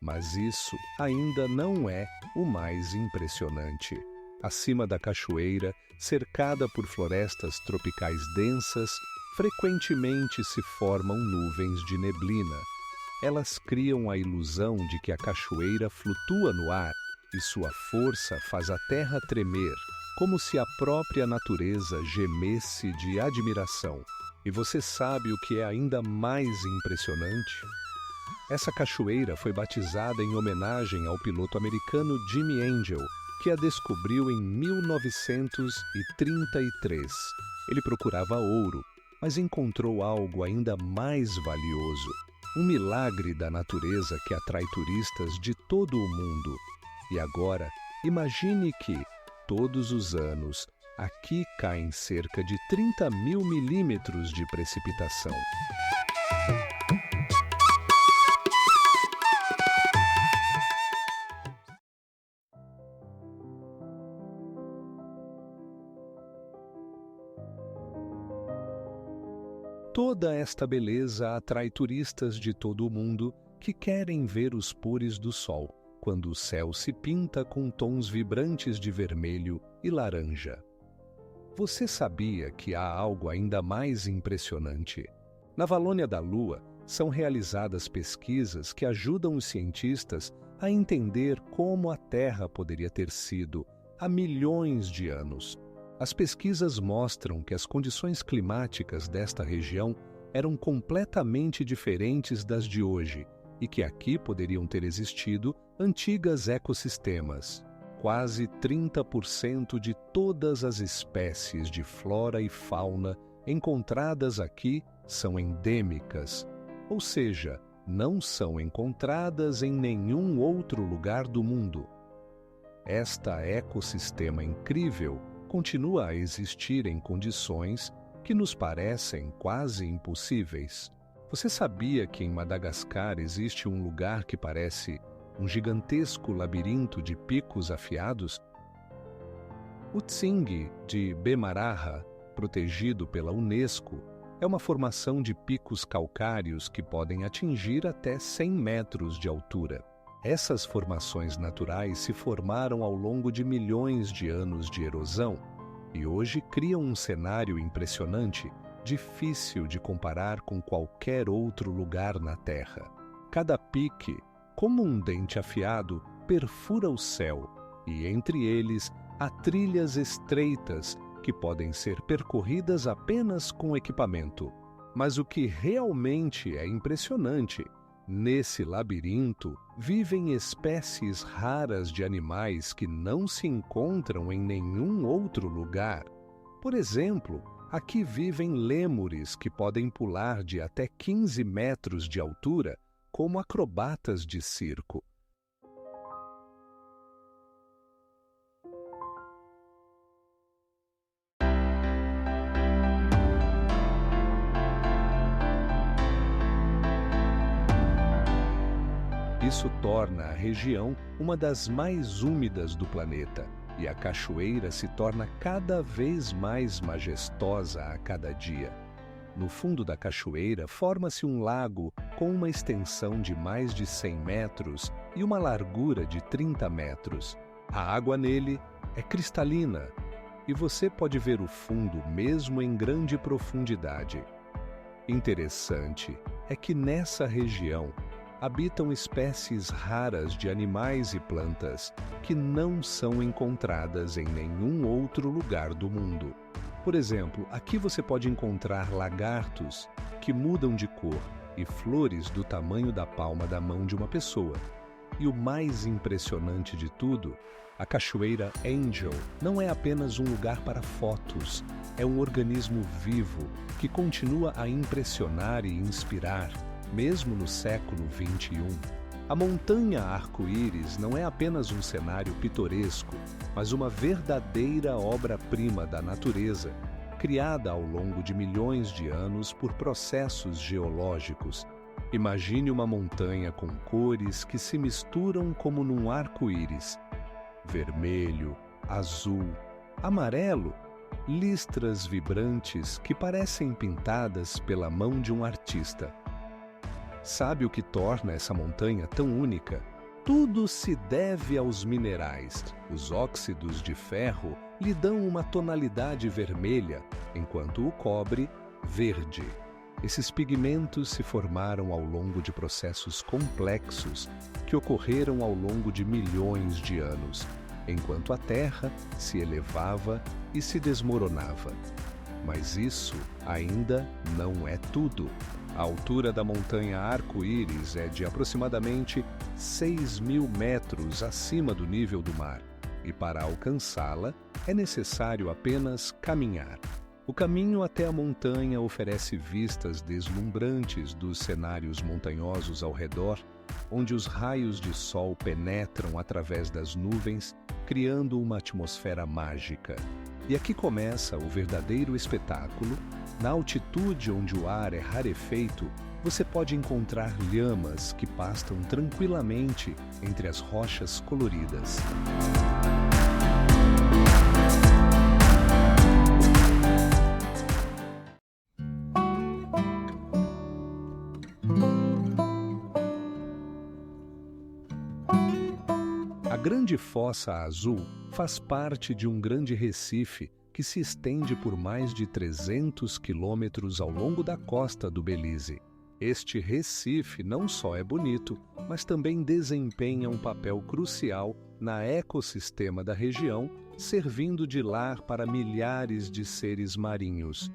Mas isso ainda não é o mais impressionante. Acima da cachoeira, cercada por florestas tropicais densas, frequentemente se formam nuvens de neblina. Elas criam a ilusão de que a cachoeira flutua no ar e sua força faz a terra tremer, como se a própria natureza gemesse de admiração. E você sabe o que é ainda mais impressionante? Essa cachoeira foi batizada em homenagem ao piloto americano Jimmy Angel, que a descobriu em 1933. Ele procurava ouro, mas encontrou algo ainda mais valioso, um milagre da natureza que atrai turistas de todo o mundo. E agora, imagine que, todos os anos, aqui caem cerca de 30 mil milímetros de precipitação. Toda esta beleza atrai turistas de todo o mundo que querem ver os pôres do sol, quando o céu se pinta com tons vibrantes de vermelho e laranja. Você sabia que há algo ainda mais impressionante? Na Valônia da Lua, são realizadas pesquisas que ajudam os cientistas a entender como a Terra poderia ter sido há milhões de anos. As pesquisas mostram que as condições climáticas desta região eram completamente diferentes das de hoje e que aqui poderiam ter existido antigos ecossistemas. Quase 30% de todas as espécies de flora e fauna encontradas aqui são endêmicas, ou seja, não são encontradas em nenhum outro lugar do mundo. Esta ecossistema incrível continua a existir em condições que nos parecem quase impossíveis. Você sabia que em Madagascar existe um lugar que parece um gigantesco labirinto de picos afiados? O Tsingy de Bemaraha, protegido pela Unesco, é uma formação de picos calcários que podem atingir até 100 metros de altura. Essas formações naturais se formaram ao longo de milhões de anos de erosão e hoje criam um cenário impressionante, difícil de comparar com qualquer outro lugar na Terra. Cada pique, como um dente afiado, perfura o céu, e entre eles há trilhas estreitas que podem ser percorridas apenas com equipamento. Mas o que realmente é impressionante, nesse labirinto vivem espécies raras de animais que não se encontram em nenhum outro lugar. Por exemplo, aqui vivem lêmures que podem pular de até 15 metros de altura, como acrobatas de circo. Isso torna a região uma das mais úmidas do planeta, e a cachoeira se torna cada vez mais majestosa a cada dia. No fundo da cachoeira forma-se um lago com uma extensão de mais de 100 metros e uma largura de 30 metros. A água nele é cristalina, e você pode ver o fundo mesmo em grande profundidade. Interessante é que nessa região habitam espécies raras de animais e plantas que não são encontradas em nenhum outro lugar do mundo. Por exemplo, aqui você pode encontrar lagartos que mudam de cor e flores do tamanho da palma da mão de uma pessoa. E o mais impressionante de tudo, a cachoeira Angel não é apenas um lugar para fotos, é um organismo vivo que continua a impressionar e inspirar, mesmo no século XXI. A montanha arco-íris não é apenas um cenário pitoresco, mas uma verdadeira obra-prima da natureza, criada ao longo de milhões de anos por processos geológicos. Imagine uma montanha com cores que se misturam como num arco-íris. Vermelho, azul, amarelo, listras vibrantes que parecem pintadas pela mão de um artista. Sabe o que torna essa montanha tão única? Tudo se deve aos minerais. Os óxidos de ferro lhe dão uma tonalidade vermelha, enquanto o cobre, verde. Esses pigmentos se formaram ao longo de processos complexos que ocorreram ao longo de milhões de anos, enquanto a Terra se elevava e se desmoronava. Mas isso ainda não é tudo. A altura da montanha Arco-Íris é de aproximadamente 6.000 metros acima do nível do mar, e para alcançá-la é necessário apenas caminhar. O caminho até a montanha oferece vistas deslumbrantes dos cenários montanhosos ao redor, onde os raios de sol penetram através das nuvens, criando uma atmosfera mágica. E aqui começa o verdadeiro espetáculo. Na altitude onde o ar é rarefeito, você pode encontrar lhamas que pastam tranquilamente entre as rochas coloridas. A Grande Fossa Azul faz parte de um grande recife que se estende por mais de 300 quilômetros ao longo da costa do Belize. Este recife não só é bonito, mas também desempenha um papel crucial no ecossistema da região, servindo de lar para milhares de seres marinhos.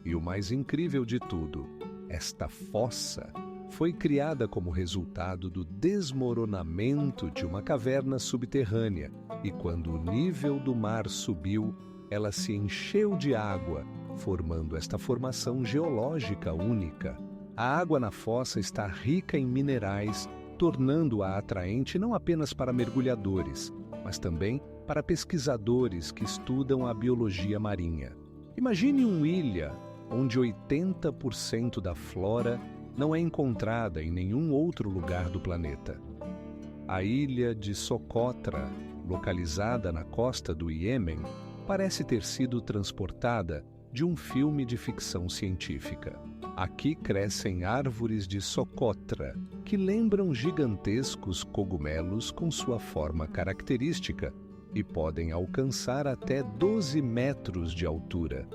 E o mais incrível de tudo, esta fossa foi criada como resultado do desmoronamento de uma caverna subterrânea, e quando o nível do mar subiu, ela se encheu de água, formando esta formação geológica única. A água na fossa está rica em minerais, tornando-a atraente não apenas para mergulhadores, mas também para pesquisadores que estudam a biologia marinha. Imagine uma ilha onde 80% da flora não é encontrada em nenhum outro lugar do planeta. A ilha de Socotra, localizada na costa do Iêmen, parece ter sido transportada de um filme de ficção científica. Aqui crescem árvores de Socotra, que lembram gigantescos cogumelos com sua forma característica e podem alcançar até 12 metros de altura.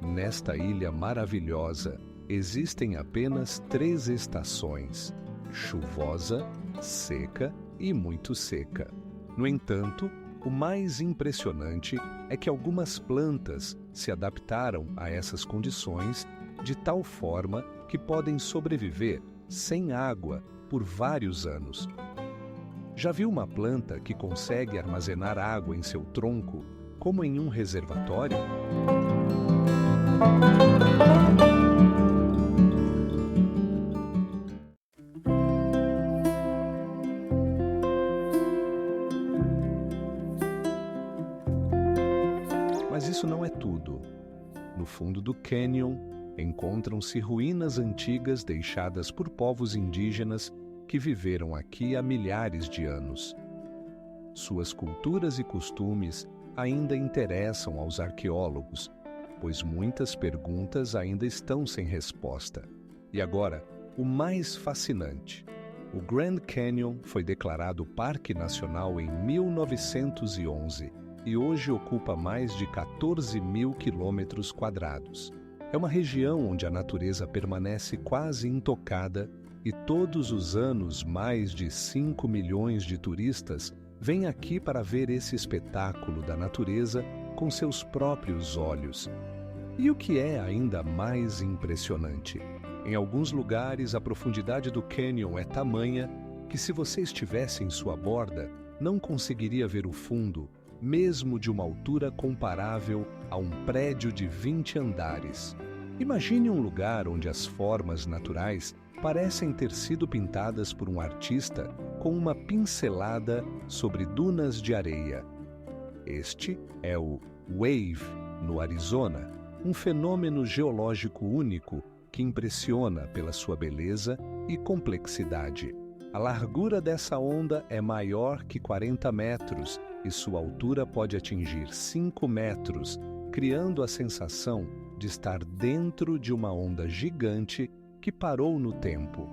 Nesta ilha maravilhosa, existem apenas 3 estações: chuvosa, seca e muito seca. No entanto, o mais impressionante é que algumas plantas se adaptaram a essas condições de tal forma que podem sobreviver sem água por vários anos. Já viu uma planta que consegue armazenar água em seu tronco, como em um reservatório? Mas isso não é tudo. No fundo do cânion, encontram-se ruínas antigas deixadas por povos indígenas que viveram aqui há milhares de anos. Suas culturas e costumes ainda interessam aos arqueólogos, pois muitas perguntas ainda estão sem resposta. E agora, o mais fascinante. O Grand Canyon foi declarado Parque Nacional em 1911 e hoje ocupa mais de 14 mil quilômetros quadrados. É uma região onde a natureza permanece quase intocada e todos os anos mais de 5 milhões de turistas vêm aqui para ver esse espetáculo da natureza com seus próprios olhos. E o que é ainda mais impressionante? Em alguns lugares, a profundidade do cânion é tamanha que, se você estivesse em sua borda, não conseguiria ver o fundo, mesmo de uma altura comparável a um prédio de 20 andares. Imagine um lugar onde as formas naturais parecem ter sido pintadas por um artista com uma pincelada sobre dunas de areia. Este é o Wave, no Arizona, um fenômeno geológico único que impressiona pela sua beleza e complexidade. A largura dessa onda é maior que 40 metros e sua altura pode atingir 5 metros, criando a sensação de estar dentro de uma onda gigante que parou no tempo.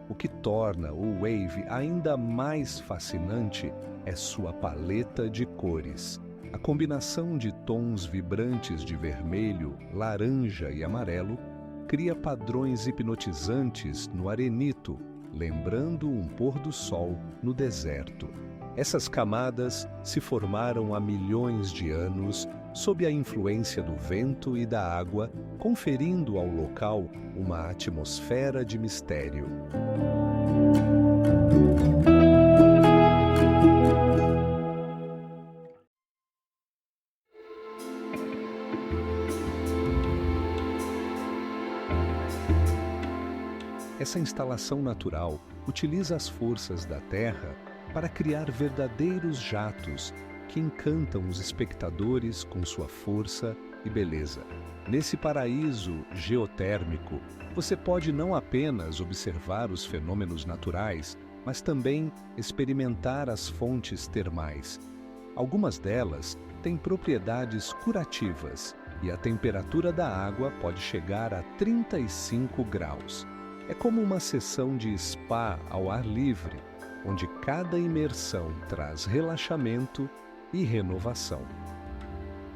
O que torna o Wave ainda mais fascinante é sua paleta de cores. A combinação de tons vibrantes de vermelho, laranja e amarelo cria padrões hipnotizantes no arenito, lembrando um pôr do sol no deserto. Essas camadas se formaram há milhões de anos sob a influência do vento e da água, conferindo ao local uma atmosfera de mistério. Essa instalação natural utiliza as forças da Terra para criar verdadeiros jatos que encantam os espectadores com sua força e beleza. Nesse paraíso geotérmico, você pode não apenas observar os fenômenos naturais, mas também experimentar as fontes termais. Algumas delas têm propriedades curativas e a temperatura da água pode chegar a 35 graus. É como uma sessão de spa ao ar livre, onde cada imersão traz relaxamento e renovação.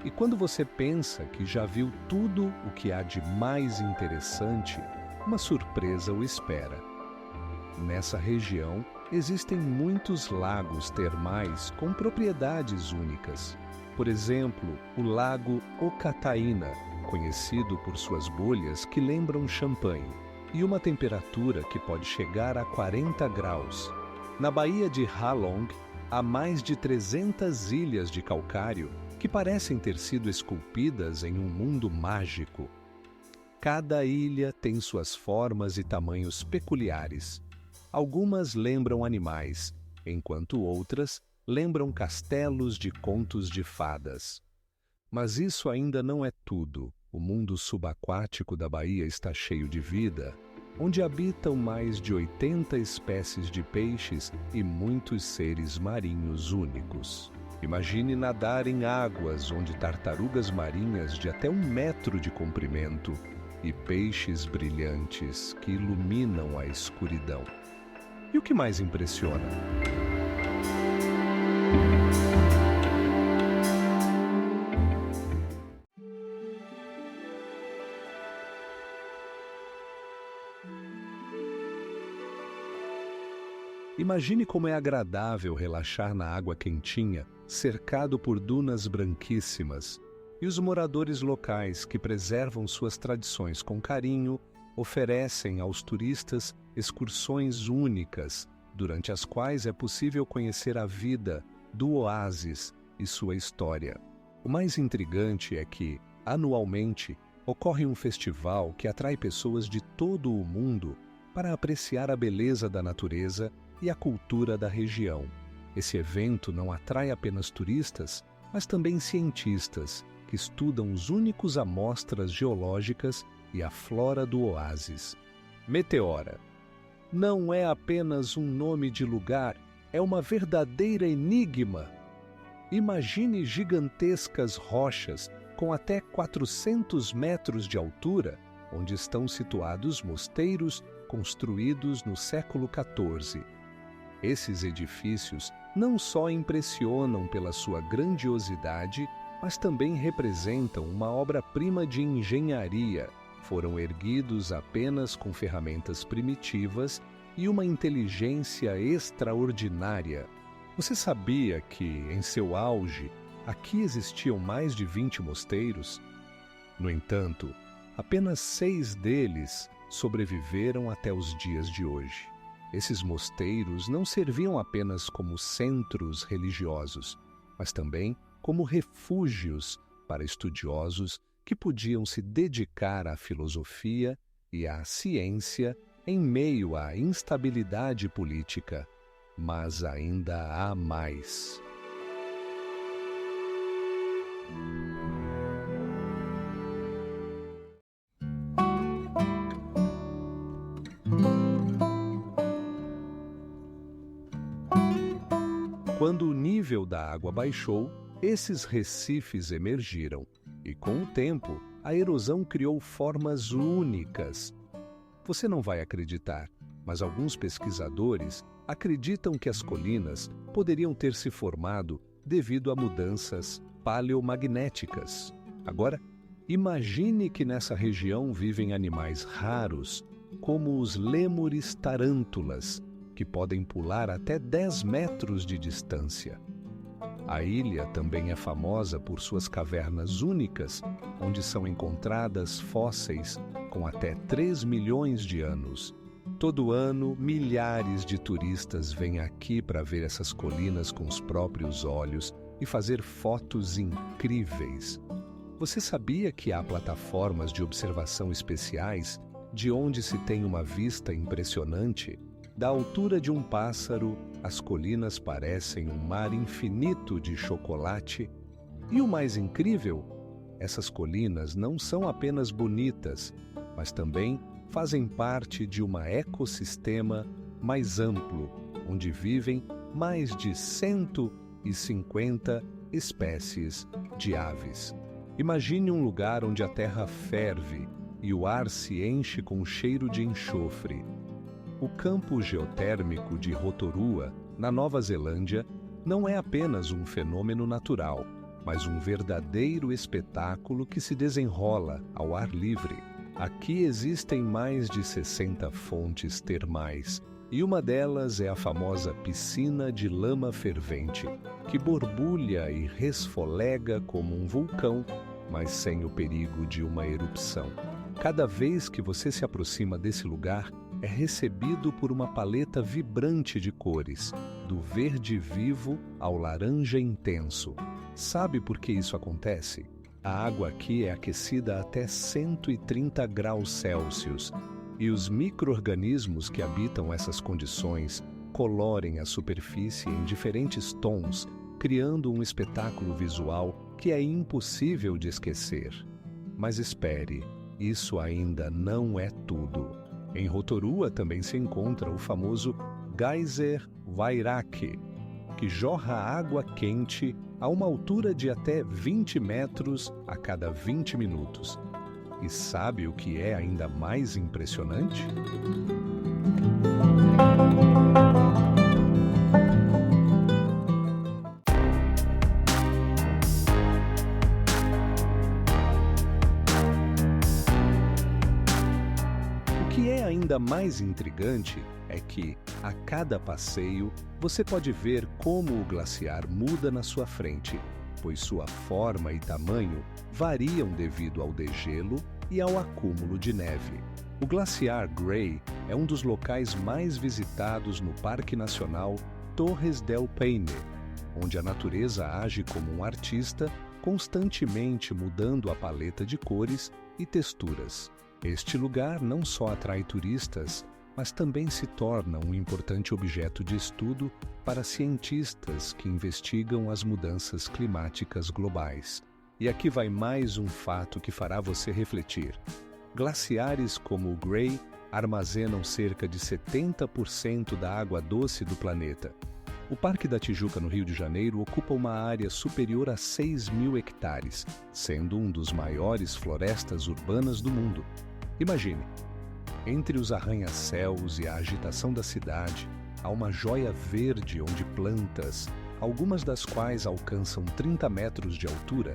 E quando você pensa que já viu tudo o que há de mais interessante, uma surpresa o espera. Nessa região, existem muitos lagos termais com propriedades únicas. Por exemplo, o Lago Ocataína, conhecido por suas bolhas que lembram champanhe, e uma temperatura que pode chegar a 40 graus. Na Baía de Halong, há mais de 300 ilhas de calcário que parecem ter sido esculpidas em um mundo mágico. Cada ilha tem suas formas e tamanhos peculiares. Algumas lembram animais, enquanto outras lembram castelos de contos de fadas. Mas isso ainda não é tudo. O mundo subaquático da Baía está cheio de vida, onde habitam mais de 80 espécies de peixes e muitos seres marinhos únicos. Imagine nadar em águas onde tartarugas marinhas de até 1 metro de comprimento e peixes brilhantes que iluminam a escuridão. E o que mais impressiona? Imagine como é agradável relaxar na água quentinha, cercado por dunas branquíssimas, e os moradores locais que preservam suas tradições com carinho oferecem aos turistas excursões únicas, durante as quais é possível conhecer a vida do oásis e sua história. O mais intrigante é que, anualmente, ocorre um festival que atrai pessoas de todo o mundo para apreciar a beleza da natureza e a cultura da região. Esse evento não atrai apenas turistas, mas também cientistas que estudam os únicos amostras geológicas e a flora do oásis. Meteora. Não é apenas um nome de lugar, é uma verdadeira enigma. Imagine gigantescas rochas com até 400 metros de altura, onde estão situados mosteiros construídos no século XIV. Esses edifícios não só impressionam pela sua grandiosidade, mas também representam uma obra-prima de engenharia. Foram erguidos apenas com ferramentas primitivas e uma inteligência extraordinária. Você sabia que, em seu auge, aqui existiam mais de 20 mosteiros? No entanto, apenas 6 deles sobreviveram até os dias de hoje. Esses mosteiros não serviam apenas como centros religiosos, mas também como refúgios para estudiosos que podiam se dedicar à filosofia e à ciência em meio à instabilidade política. Mas ainda há mais. Quando o nível da água baixou, esses recifes emergiram e, com o tempo, a erosão criou formas únicas. Você não vai acreditar, mas alguns pesquisadores acreditam que as colinas poderiam ter se formado devido a mudanças paleomagnéticas. Agora, imagine que nessa região vivem animais raros, como os lêmures tarântulas, que podem pular até 10 metros de distância. A ilha também é famosa por suas cavernas únicas, onde são encontradas fósseis com até 3 milhões de anos. Todo ano, milhares de turistas vêm aqui para ver essas colinas com os próprios olhos e fazer fotos incríveis. Você sabia que há plataformas de observação especiais, de onde se tem uma vista impressionante? Da altura de um pássaro, as colinas parecem um mar infinito de chocolate. E o mais incrível? Essas colinas não são apenas bonitas, mas também fazem parte de um ecossistema mais amplo, onde vivem mais de 150 espécies de aves. Imagine um lugar onde a terra ferve e o ar se enche com cheiro de enxofre. O campo geotérmico de Rotorua, na Nova Zelândia, não é apenas um fenômeno natural, mas um verdadeiro espetáculo que se desenrola ao ar livre. Aqui existem mais de 60 fontes termais, e uma delas é a famosa piscina de lama fervente, que borbulha e resfolega como um vulcão, mas sem o perigo de uma erupção. Cada vez que você se aproxima desse lugar, é recebido por uma paleta vibrante de cores, do verde vivo ao laranja intenso. Sabe por que isso acontece? A água aqui é aquecida até 130 graus Celsius e os micro-organismos que habitam essas condições colorem a superfície em diferentes tons, criando um espetáculo visual que é impossível de esquecer. Mas espere, isso ainda não é tudo. Em Rotorua também se encontra o famoso Geyser Wairaki, que jorra água quente a uma altura de até 20 metros a cada 20 minutos. E sabe o que é ainda mais impressionante? O que é ainda mais intrigante é que, a cada passeio, você pode ver como o glaciar muda na sua frente, pois sua forma e tamanho variam devido ao degelo e ao acúmulo de neve. O Glaciar Gray é um dos locais mais visitados no Parque Nacional Torres del Paine, onde a natureza age como um artista, constantemente mudando a paleta de cores e texturas. Este lugar não só atrai turistas, mas também se torna um importante objeto de estudo para cientistas que investigam as mudanças climáticas globais. E aqui vai mais um fato que fará você refletir. Glaciares como o Gray armazenam cerca de 70% da água doce do planeta. O Parque da Tijuca, no Rio de Janeiro, ocupa uma área superior a 6.000 hectares, sendo um dos maiores florestas urbanas do mundo. Imagine, entre os arranha-céus e a agitação da cidade, há uma joia verde onde plantas, algumas das quais alcançam 30 metros de altura,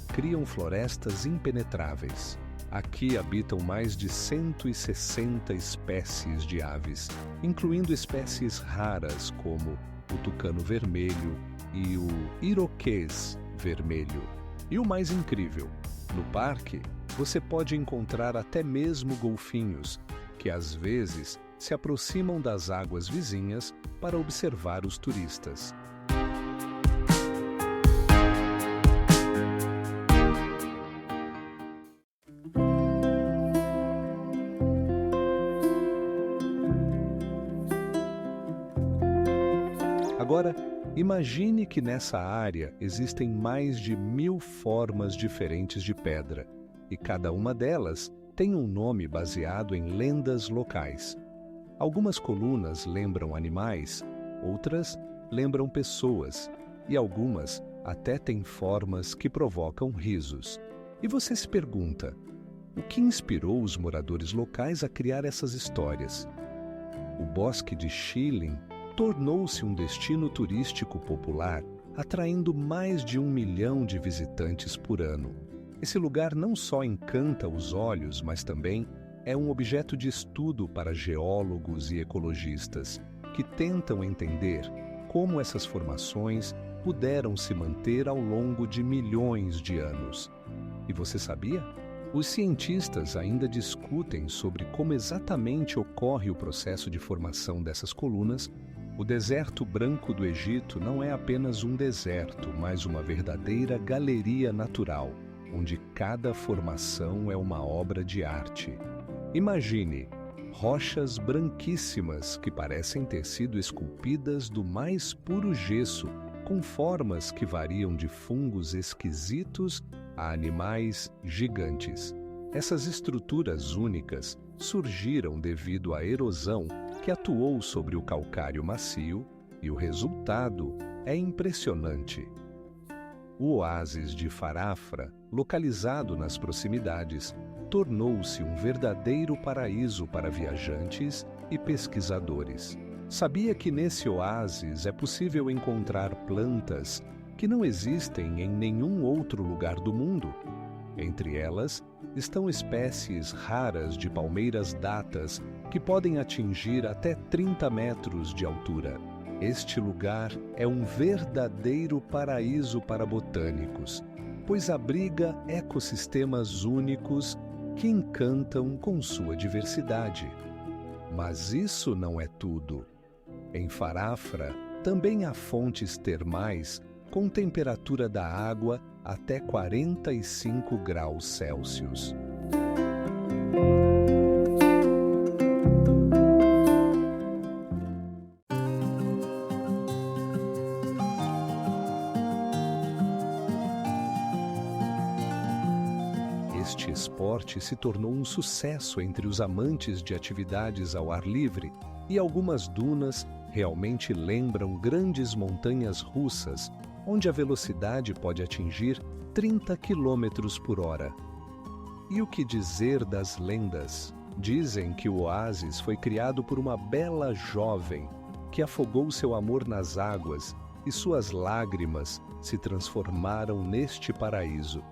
criam florestas impenetráveis. Aqui habitam mais de 160 espécies de aves, incluindo espécies raras como o tucano vermelho e o iroquês vermelho. E o mais incrível, no parque você pode encontrar até mesmo golfinhos, que às vezes se aproximam das águas vizinhas para observar os turistas. Agora, imagine que nessa área existem mais de 1000 formas diferentes de pedra, e cada uma delas tem um nome baseado em lendas locais. Algumas colunas lembram animais, outras lembram pessoas, e algumas até têm formas que provocam risos. E você se pergunta, o que inspirou os moradores locais a criar essas histórias? O Bosque de Schilling tornou-se um destino turístico popular, atraindo mais de 1 milhão de visitantes por ano. Esse lugar não só encanta os olhos, mas também é um objeto de estudo para geólogos e ecologistas, que tentam entender como essas formações puderam se manter ao longo de milhões de anos. E você sabia? Os cientistas ainda discutem sobre como exatamente ocorre o processo de formação dessas colunas. O deserto branco do Egito não é apenas um deserto, mas uma verdadeira galeria natural, onde cada formação é uma obra de arte. Imagine rochas branquíssimas que parecem ter sido esculpidas do mais puro gesso, com formas que variam de fungos esquisitos a animais gigantes. Essas estruturas únicas surgiram devido à erosão que atuou sobre o calcário macio, e o resultado é impressionante. O oásis de Farafra, localizado nas proximidades, tornou-se um verdadeiro paraíso para viajantes e pesquisadores. Sabia que nesse oásis é possível encontrar plantas que não existem em nenhum outro lugar do mundo? Entre elas estão espécies raras de palmeiras datas que podem atingir até 30 metros de altura. Este lugar é um verdadeiro paraíso para botânicos, pois abriga ecossistemas únicos que encantam com sua diversidade. Mas isso não é tudo. Em Farafra também há fontes termais com temperatura da água até 45 graus Celsius. Este esporte se tornou um sucesso entre os amantes de atividades ao ar livre, e algumas dunas realmente lembram grandes montanhas russas, onde a velocidade pode atingir 30 km por hora. E o que dizer das lendas? Dizem que o oásis foi criado por uma bela jovem que afogou seu amor nas águas e suas lágrimas se transformaram neste paraíso.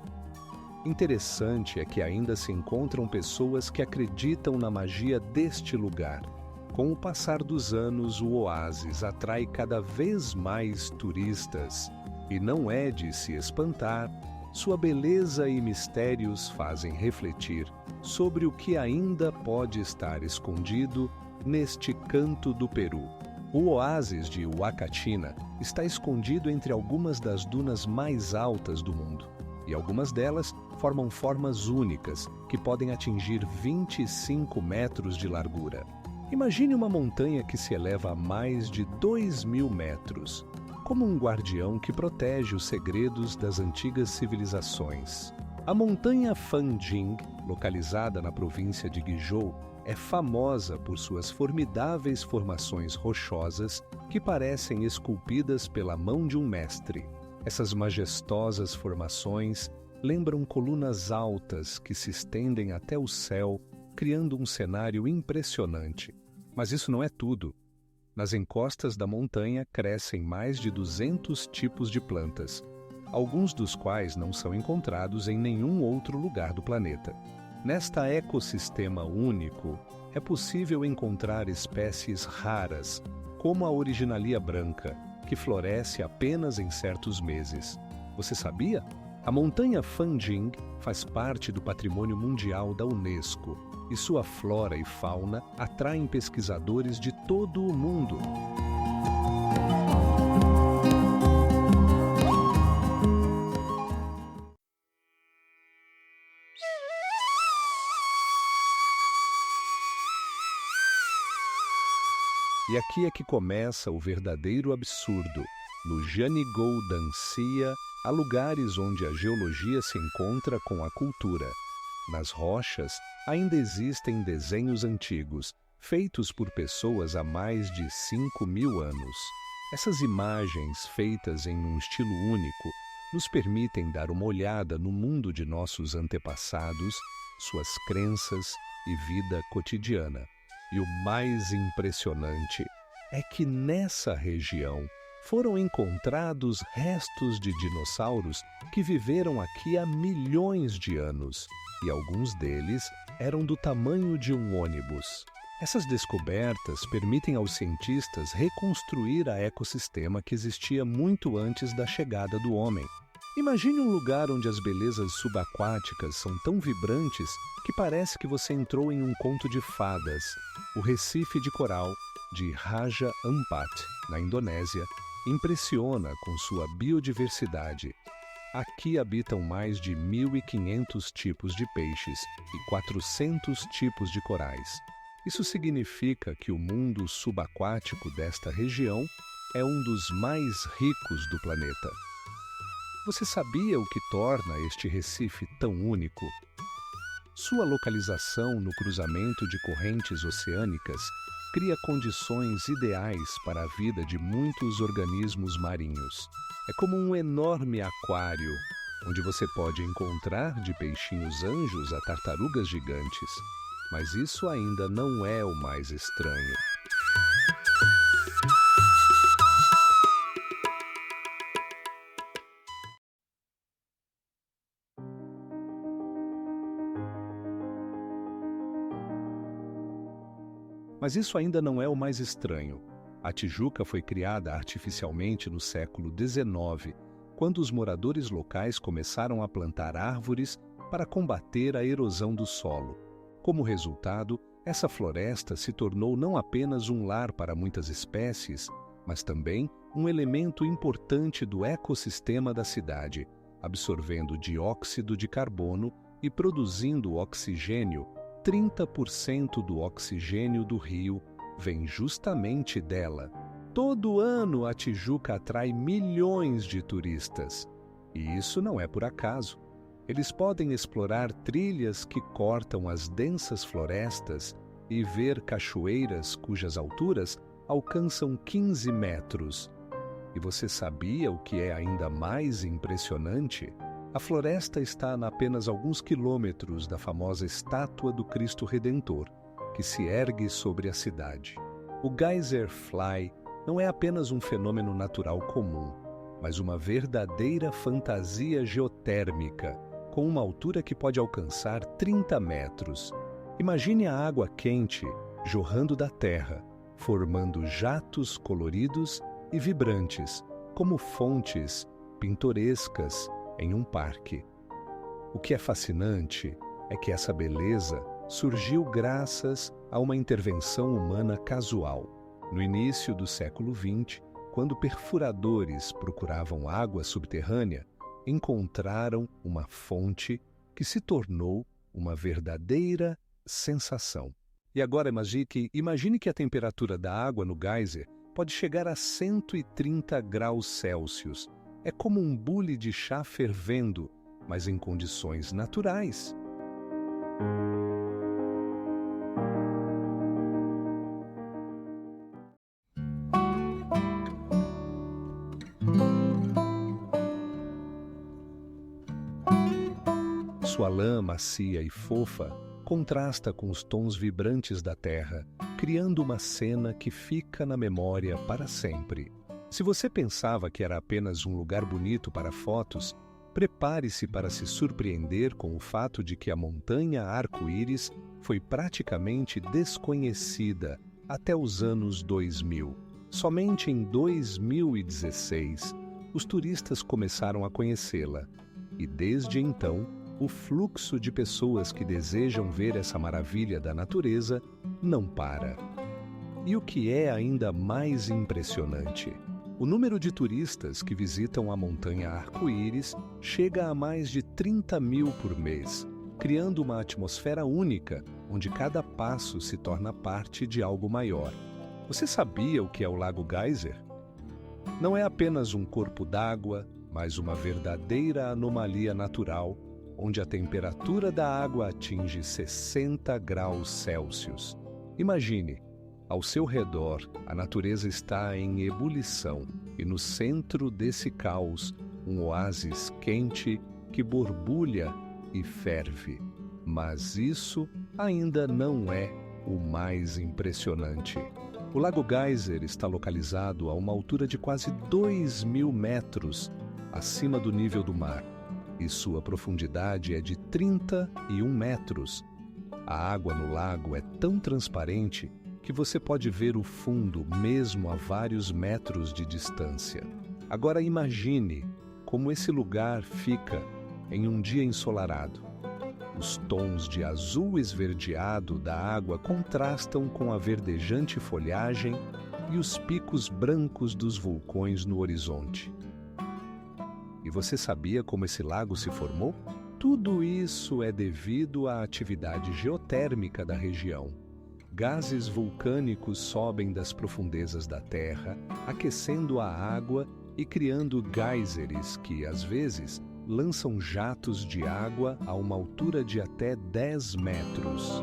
Interessante é que ainda se encontram pessoas que acreditam na magia deste lugar. Com o passar dos anos, o oásis atrai cada vez mais turistas. E não é de se espantar, sua beleza e mistérios fazem refletir sobre o que ainda pode estar escondido neste canto do Peru. O oásis de Huacachina está escondido entre algumas das dunas mais altas do mundo, e algumas delas formam formas únicas que podem atingir 25 metros de largura. Imagine uma montanha que se eleva a mais de 2.000 metros, como um guardião que protege os segredos das antigas civilizações. A montanha Fanjing, localizada na província de Guizhou, é famosa por suas formidáveis formações rochosas que parecem esculpidas pela mão de um mestre. Essas majestosas formações lembram colunas altas que se estendem até o céu, criando um cenário impressionante. Mas isso não é tudo. Nas encostas da montanha crescem mais de 200 tipos de plantas, alguns dos quais não são encontrados em nenhum outro lugar do planeta. Nesta ecossistema único, é possível encontrar espécies raras, como a originalia branca, que floresce apenas em certos meses. Você sabia? A montanha Fanjing faz parte do Patrimônio Mundial da Unesco e sua flora e fauna atraem pesquisadores de todo o mundo. E aqui é que começa o verdadeiro absurdo. No Janigou Danxia, há lugares onde a geologia se encontra com a cultura. Nas rochas, ainda existem desenhos antigos, feitos por pessoas há mais de 5.000 anos. Essas imagens, feitas em um estilo único, nos permitem dar uma olhada no mundo de nossos antepassados, suas crenças e vida cotidiana. E o mais impressionante é que nessa região foram encontrados restos de dinossauros que viveram aqui há milhões de anos, e alguns deles eram do tamanho de um ônibus. Essas descobertas permitem aos cientistas reconstruir a ecossistema que existia muito antes da chegada do homem. Imagine um lugar onde as belezas subaquáticas são tão vibrantes que parece que você entrou em um conto de fadas. O Recife de Coral, de Raja Ampat, na Indonésia, impressiona com sua biodiversidade. Aqui habitam mais de 1.500 tipos de peixes e 400 tipos de corais. Isso significa que o mundo subaquático desta região é um dos mais ricos do planeta. Você sabia o que torna este Recife tão único? Sua localização no cruzamento de correntes oceânicas cria condições ideais para a vida de muitos organismos marinhos. É como um enorme aquário, onde você pode encontrar de peixinhos-anjos a tartarugas gigantes. Mas isso ainda não é o mais estranho. Mas isso ainda não é o mais estranho. A Tijuca foi criada artificialmente no século XIX, quando os moradores locais começaram a plantar árvores para combater a erosão do solo. Como resultado, essa floresta se tornou não apenas um lar para muitas espécies, mas também um elemento importante do ecossistema da cidade, absorvendo dióxido de carbono e produzindo oxigênio. 30% do oxigênio do rio vem justamente dela. Todo ano a Tijuca atrai milhões de turistas. E isso não é por acaso. Eles podem explorar trilhas que cortam as densas florestas e ver cachoeiras cujas alturas alcançam 15 metros. E você sabia o que é ainda mais impressionante? A floresta está a apenas alguns quilômetros da famosa estátua do Cristo Redentor, que se ergue sobre a cidade. O Geyser Fly não é apenas um fenômeno natural comum, mas uma verdadeira fantasia geotérmica, com uma altura que pode alcançar 30 metros. Imagine a água quente jorrando da terra, formando jatos coloridos e vibrantes, como fontes pintorescas em um parque. O que é fascinante é que essa beleza surgiu graças a uma intervenção humana casual. No início do século XX, quando perfuradores procuravam água subterrânea, encontraram uma fonte que se tornou uma verdadeira sensação. E agora imagine que a temperatura da água no geyser pode chegar a 130 graus Celsius. É como um bule de chá fervendo, mas em condições naturais. Sua lã macia e fofa contrasta com os tons vibrantes da terra, criando uma cena que fica na memória para sempre. Se você pensava que era apenas um lugar bonito para fotos, prepare-se para se surpreender com o fato de que a montanha Arco-Íris foi praticamente desconhecida até os anos 2000. Somente em 2016, os turistas começaram a conhecê-la, e desde então, o fluxo de pessoas que desejam ver essa maravilha da natureza não para. E o que é ainda mais impressionante? O número de turistas que visitam a montanha Arco-Íris chega a mais de 30 mil por mês, criando uma atmosfera única, onde cada passo se torna parte de algo maior. Você sabia o que é o Lago Geyser? Não é apenas um corpo d'água, mas uma verdadeira anomalia natural, onde a temperatura da água atinge 60 graus Celsius. Imagine, ao seu redor, a natureza está em ebulição e no centro desse caos, um oásis quente que borbulha e ferve. Mas isso ainda não é o mais impressionante. O Lago Geyser está localizado a uma altura de quase 2.000 metros acima do nível do mar, e sua profundidade é de 31 metros. A água no lago é tão transparente que você pode ver o fundo mesmo a vários metros de distância. Agora imagine como esse lugar fica em um dia ensolarado. Os tons de azul esverdeado da água contrastam com a verdejante folhagem e os picos brancos dos vulcões no horizonte. E você sabia como esse lago se formou? Tudo isso é devido à atividade geotérmica da região. Gases vulcânicos sobem das profundezas da Terra, aquecendo a água e criando geyseres que, às vezes, lançam jatos de água a uma altura de até 10 metros.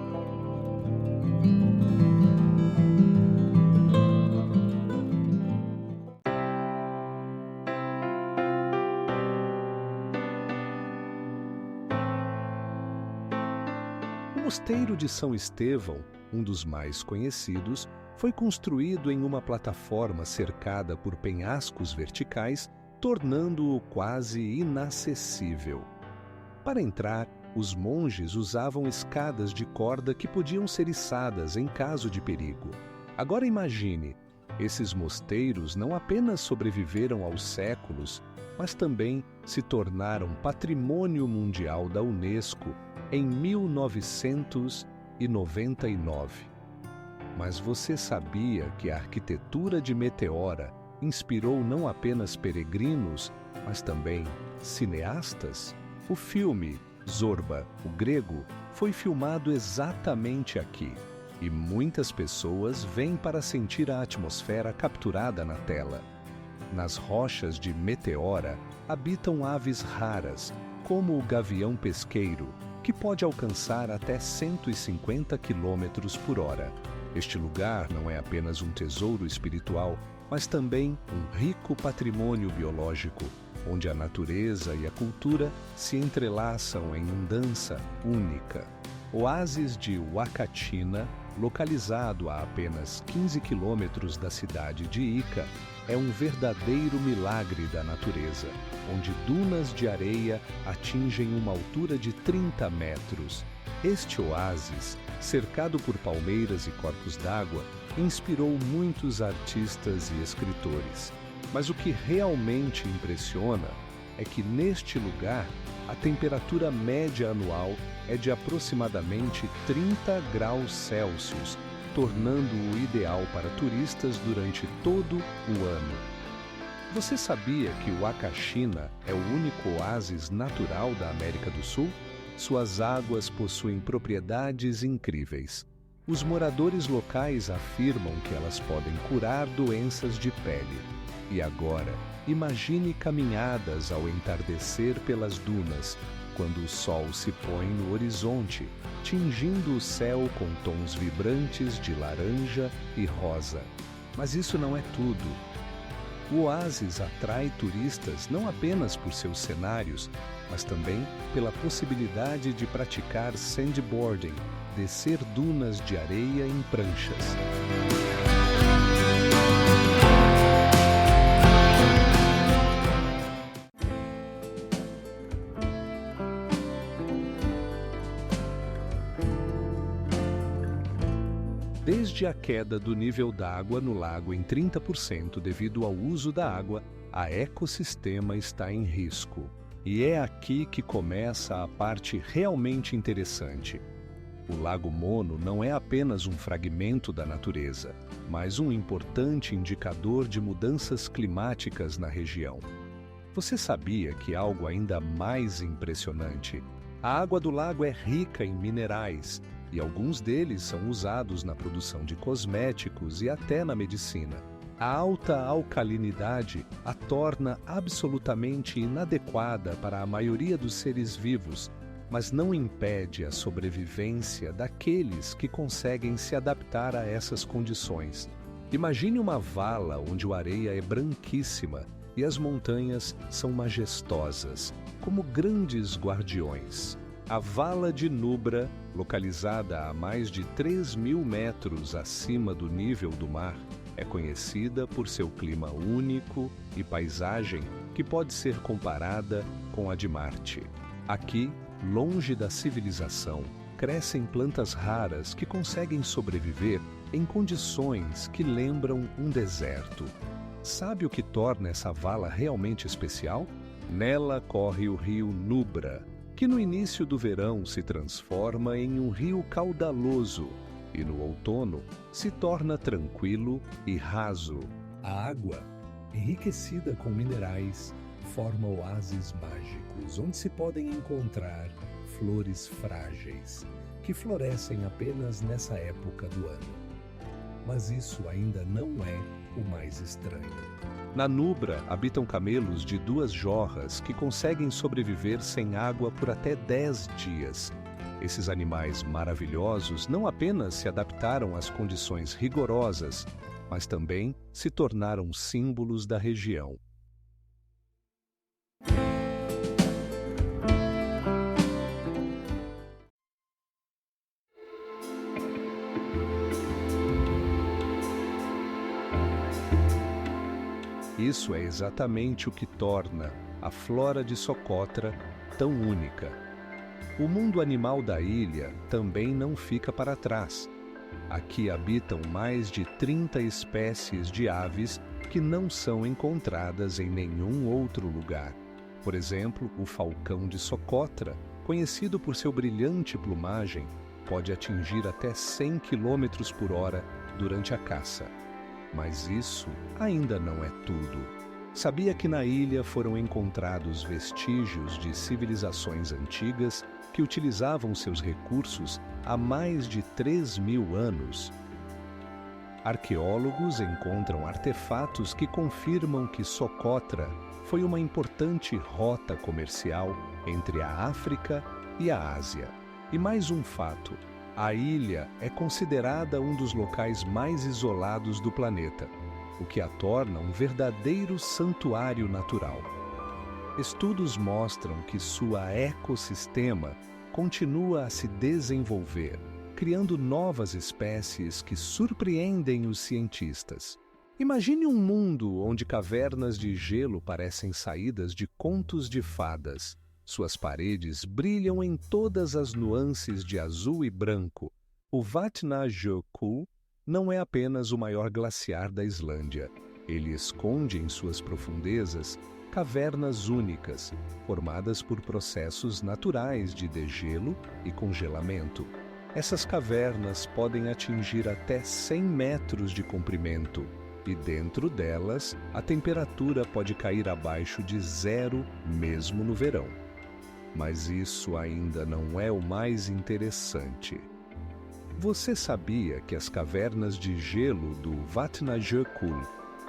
O Mosteiro de São Estevão, um dos mais conhecidos, foi construído em uma plataforma cercada por penhascos verticais, tornando-o quase inacessível. Para entrar, os monges usavam escadas de corda que podiam ser içadas em caso de perigo. Agora imagine, esses mosteiros não apenas sobreviveram aos séculos, mas também se tornaram patrimônio mundial da Unesco em 1999. Mas você sabia que a arquitetura de Meteora inspirou não apenas peregrinos, mas também cineastas? O filme Zorba, o Grego, foi filmado exatamente aqui, e muitas pessoas vêm para sentir a atmosfera capturada na tela. Nas rochas de Meteora habitam aves raras, como o gavião pesqueiro, que pode alcançar até 150 km por hora. Este lugar não é apenas um tesouro espiritual, mas também um rico patrimônio biológico, onde a natureza e a cultura se entrelaçam em dança única. Oásis de Huacachina, localizado a apenas 15 quilômetros da cidade de Ica, é um verdadeiro milagre da natureza, onde dunas de areia atingem uma altura de 30 metros. Este oásis, cercado por palmeiras e corpos d'água, inspirou muitos artistas e escritores. Mas o que realmente impressiona é que neste lugar a temperatura média anual é de aproximadamente 30 graus Celsius, tornando-o ideal para turistas durante todo o ano. Você sabia que o Huacachina é o único oásis natural da América do Sul? Suas águas possuem propriedades incríveis. Os moradores locais afirmam que elas podem curar doenças de pele. E agora, imagine caminhadas ao entardecer pelas dunas, quando o sol se põe no horizonte, tingindo o céu com tons vibrantes de laranja e rosa. Mas isso não é tudo. O oásis atrai turistas não apenas por seus cenários, mas também pela possibilidade de praticar sandboarding, descer dunas de areia em pranchas. Desde a queda do nível d'água no lago em 30% devido ao uso da água, o ecossistema está em risco. E é aqui que começa a parte realmente interessante. O Lago Mono não é apenas um fragmento da natureza, mas um importante indicador de mudanças climáticas na região. Você sabia que algo ainda mais impressionante? A água do lago é rica em minerais, e alguns deles são usados na produção de cosméticos e até na medicina. A alta alcalinidade a torna absolutamente inadequada para a maioria dos seres vivos, mas não impede a sobrevivência daqueles que conseguem se adaptar a essas condições. Imagine uma vala onde a areia é branquíssima e as montanhas são majestosas, como grandes guardiões. A Vala de Nubra, localizada a mais de 3.000 metros acima do nível do mar, é conhecida por seu clima único e paisagem que pode ser comparada com a de Marte. Aqui, longe da civilização, crescem plantas raras que conseguem sobreviver em condições que lembram um deserto. Sabe o que torna essa vala realmente especial? Nela corre o rio Nubra, que no início do verão se transforma em um rio caudaloso e no outono se torna tranquilo e raso. A água, enriquecida com minerais, forma oásis mágicos onde se podem encontrar flores frágeis que florescem apenas nessa época do ano. Mas isso ainda não é o mais estranho. Na Nubra habitam camelos de 2 jorras que conseguem sobreviver sem água por até 10 dias. Esses animais maravilhosos não apenas se adaptaram às condições rigorosas, mas também se tornaram símbolos da região. Isso é exatamente o que torna a flora de Socotra tão única. O mundo animal da ilha também não fica para trás. Aqui habitam mais de 30 espécies de aves que não são encontradas em nenhum outro lugar. Por exemplo, o falcão de Socotra, conhecido por seu brilhante plumagem, pode atingir até 100 km por hora durante a caça. Mas isso ainda não é tudo. Sabia que na ilha foram encontrados vestígios de civilizações antigas que utilizavam seus recursos há mais de 3.000 anos? Arqueólogos encontram artefatos que confirmam que Socotra foi uma importante rota comercial entre a África e a Ásia. E mais um fato: a ilha é considerada um dos locais mais isolados do planeta, o que a torna um verdadeiro santuário natural. Estudos mostram que sua ecossistema continua a se desenvolver, criando novas espécies que surpreendem os cientistas. Imagine um mundo onde cavernas de gelo parecem saídas de contos de fadas. Suas paredes brilham em todas as nuances de azul e branco. O Vatnajökull não é apenas o maior glaciar da Islândia. Ele esconde em suas profundezas cavernas únicas, formadas por processos naturais de degelo e congelamento. Essas cavernas podem atingir até 100 metros de comprimento, e dentro delas a temperatura pode cair abaixo de 0 mesmo no verão. Mas isso ainda não é o mais interessante. Você sabia que as cavernas de gelo do Vatnajökull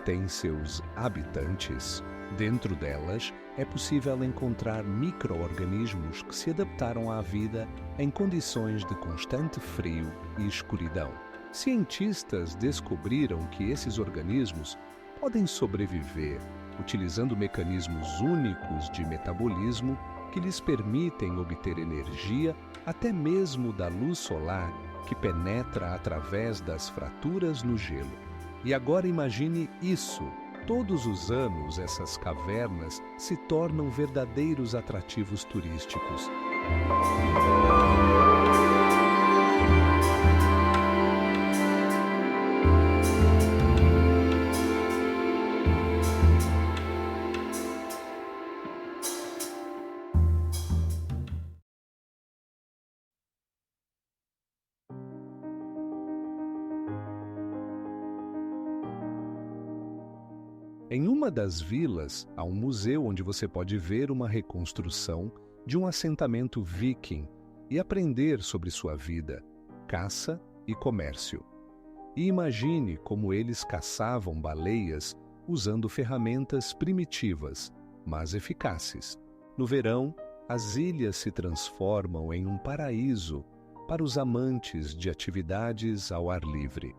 têm seus habitantes? Dentro delas, é possível encontrar micro-organismos que se adaptaram à vida em condições de constante frio e escuridão. Cientistas descobriram que esses organismos podem sobreviver utilizando mecanismos únicos de metabolismo que lhes permitem obter energia até mesmo da luz solar que penetra através das fraturas no gelo. E agora imagine isso. Todos os anos, essas cavernas se tornam verdadeiros atrativos turísticos. Em uma das vilas, há um museu onde você pode ver uma reconstrução de um assentamento viking e aprender sobre sua vida, caça e comércio. E imagine como eles caçavam baleias usando ferramentas primitivas, mas eficazes. No verão, as ilhas se transformam em um paraíso para os amantes de atividades ao ar livre.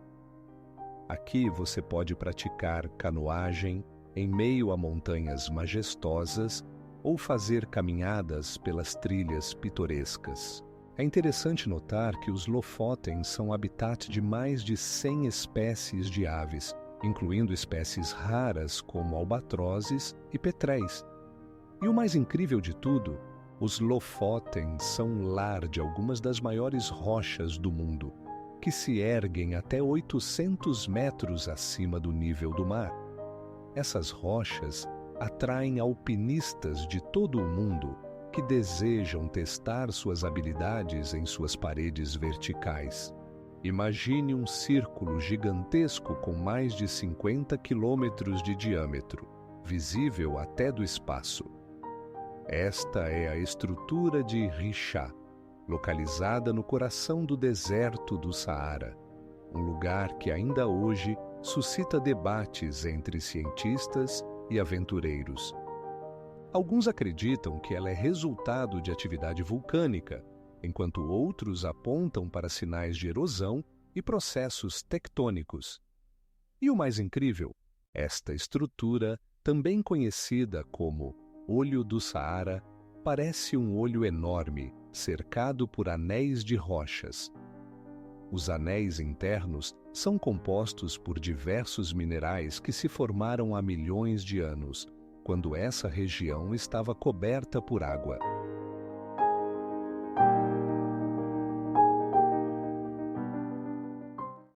Aqui você pode praticar canoagem em meio a montanhas majestosas ou fazer caminhadas pelas trilhas pitorescas. É interessante notar que os Lofoten são habitat de mais de 100 espécies de aves, incluindo espécies raras como albatrozes e petréis. E o mais incrível de tudo, os Lofoten são lar de algumas das maiores rochas do mundo, que se erguem até 800 metros acima do nível do mar. Essas rochas atraem alpinistas de todo o mundo que desejam testar suas habilidades em suas paredes verticais. Imagine um círculo gigantesco com mais de 50 quilômetros de diâmetro, visível até do espaço. Esta é a estrutura de Richat, localizada no coração do deserto do Saara, um lugar que ainda hoje suscita debates entre cientistas e aventureiros. Alguns acreditam que ela é resultado de atividade vulcânica, enquanto outros apontam para sinais de erosão e processos tectônicos. E o mais incrível, esta estrutura, também conhecida como Olho do Saara, parece um olho enorme, cercado por anéis de rochas. Os anéis internos são compostos por diversos minerais que se formaram há milhões de anos, quando essa região estava coberta por água.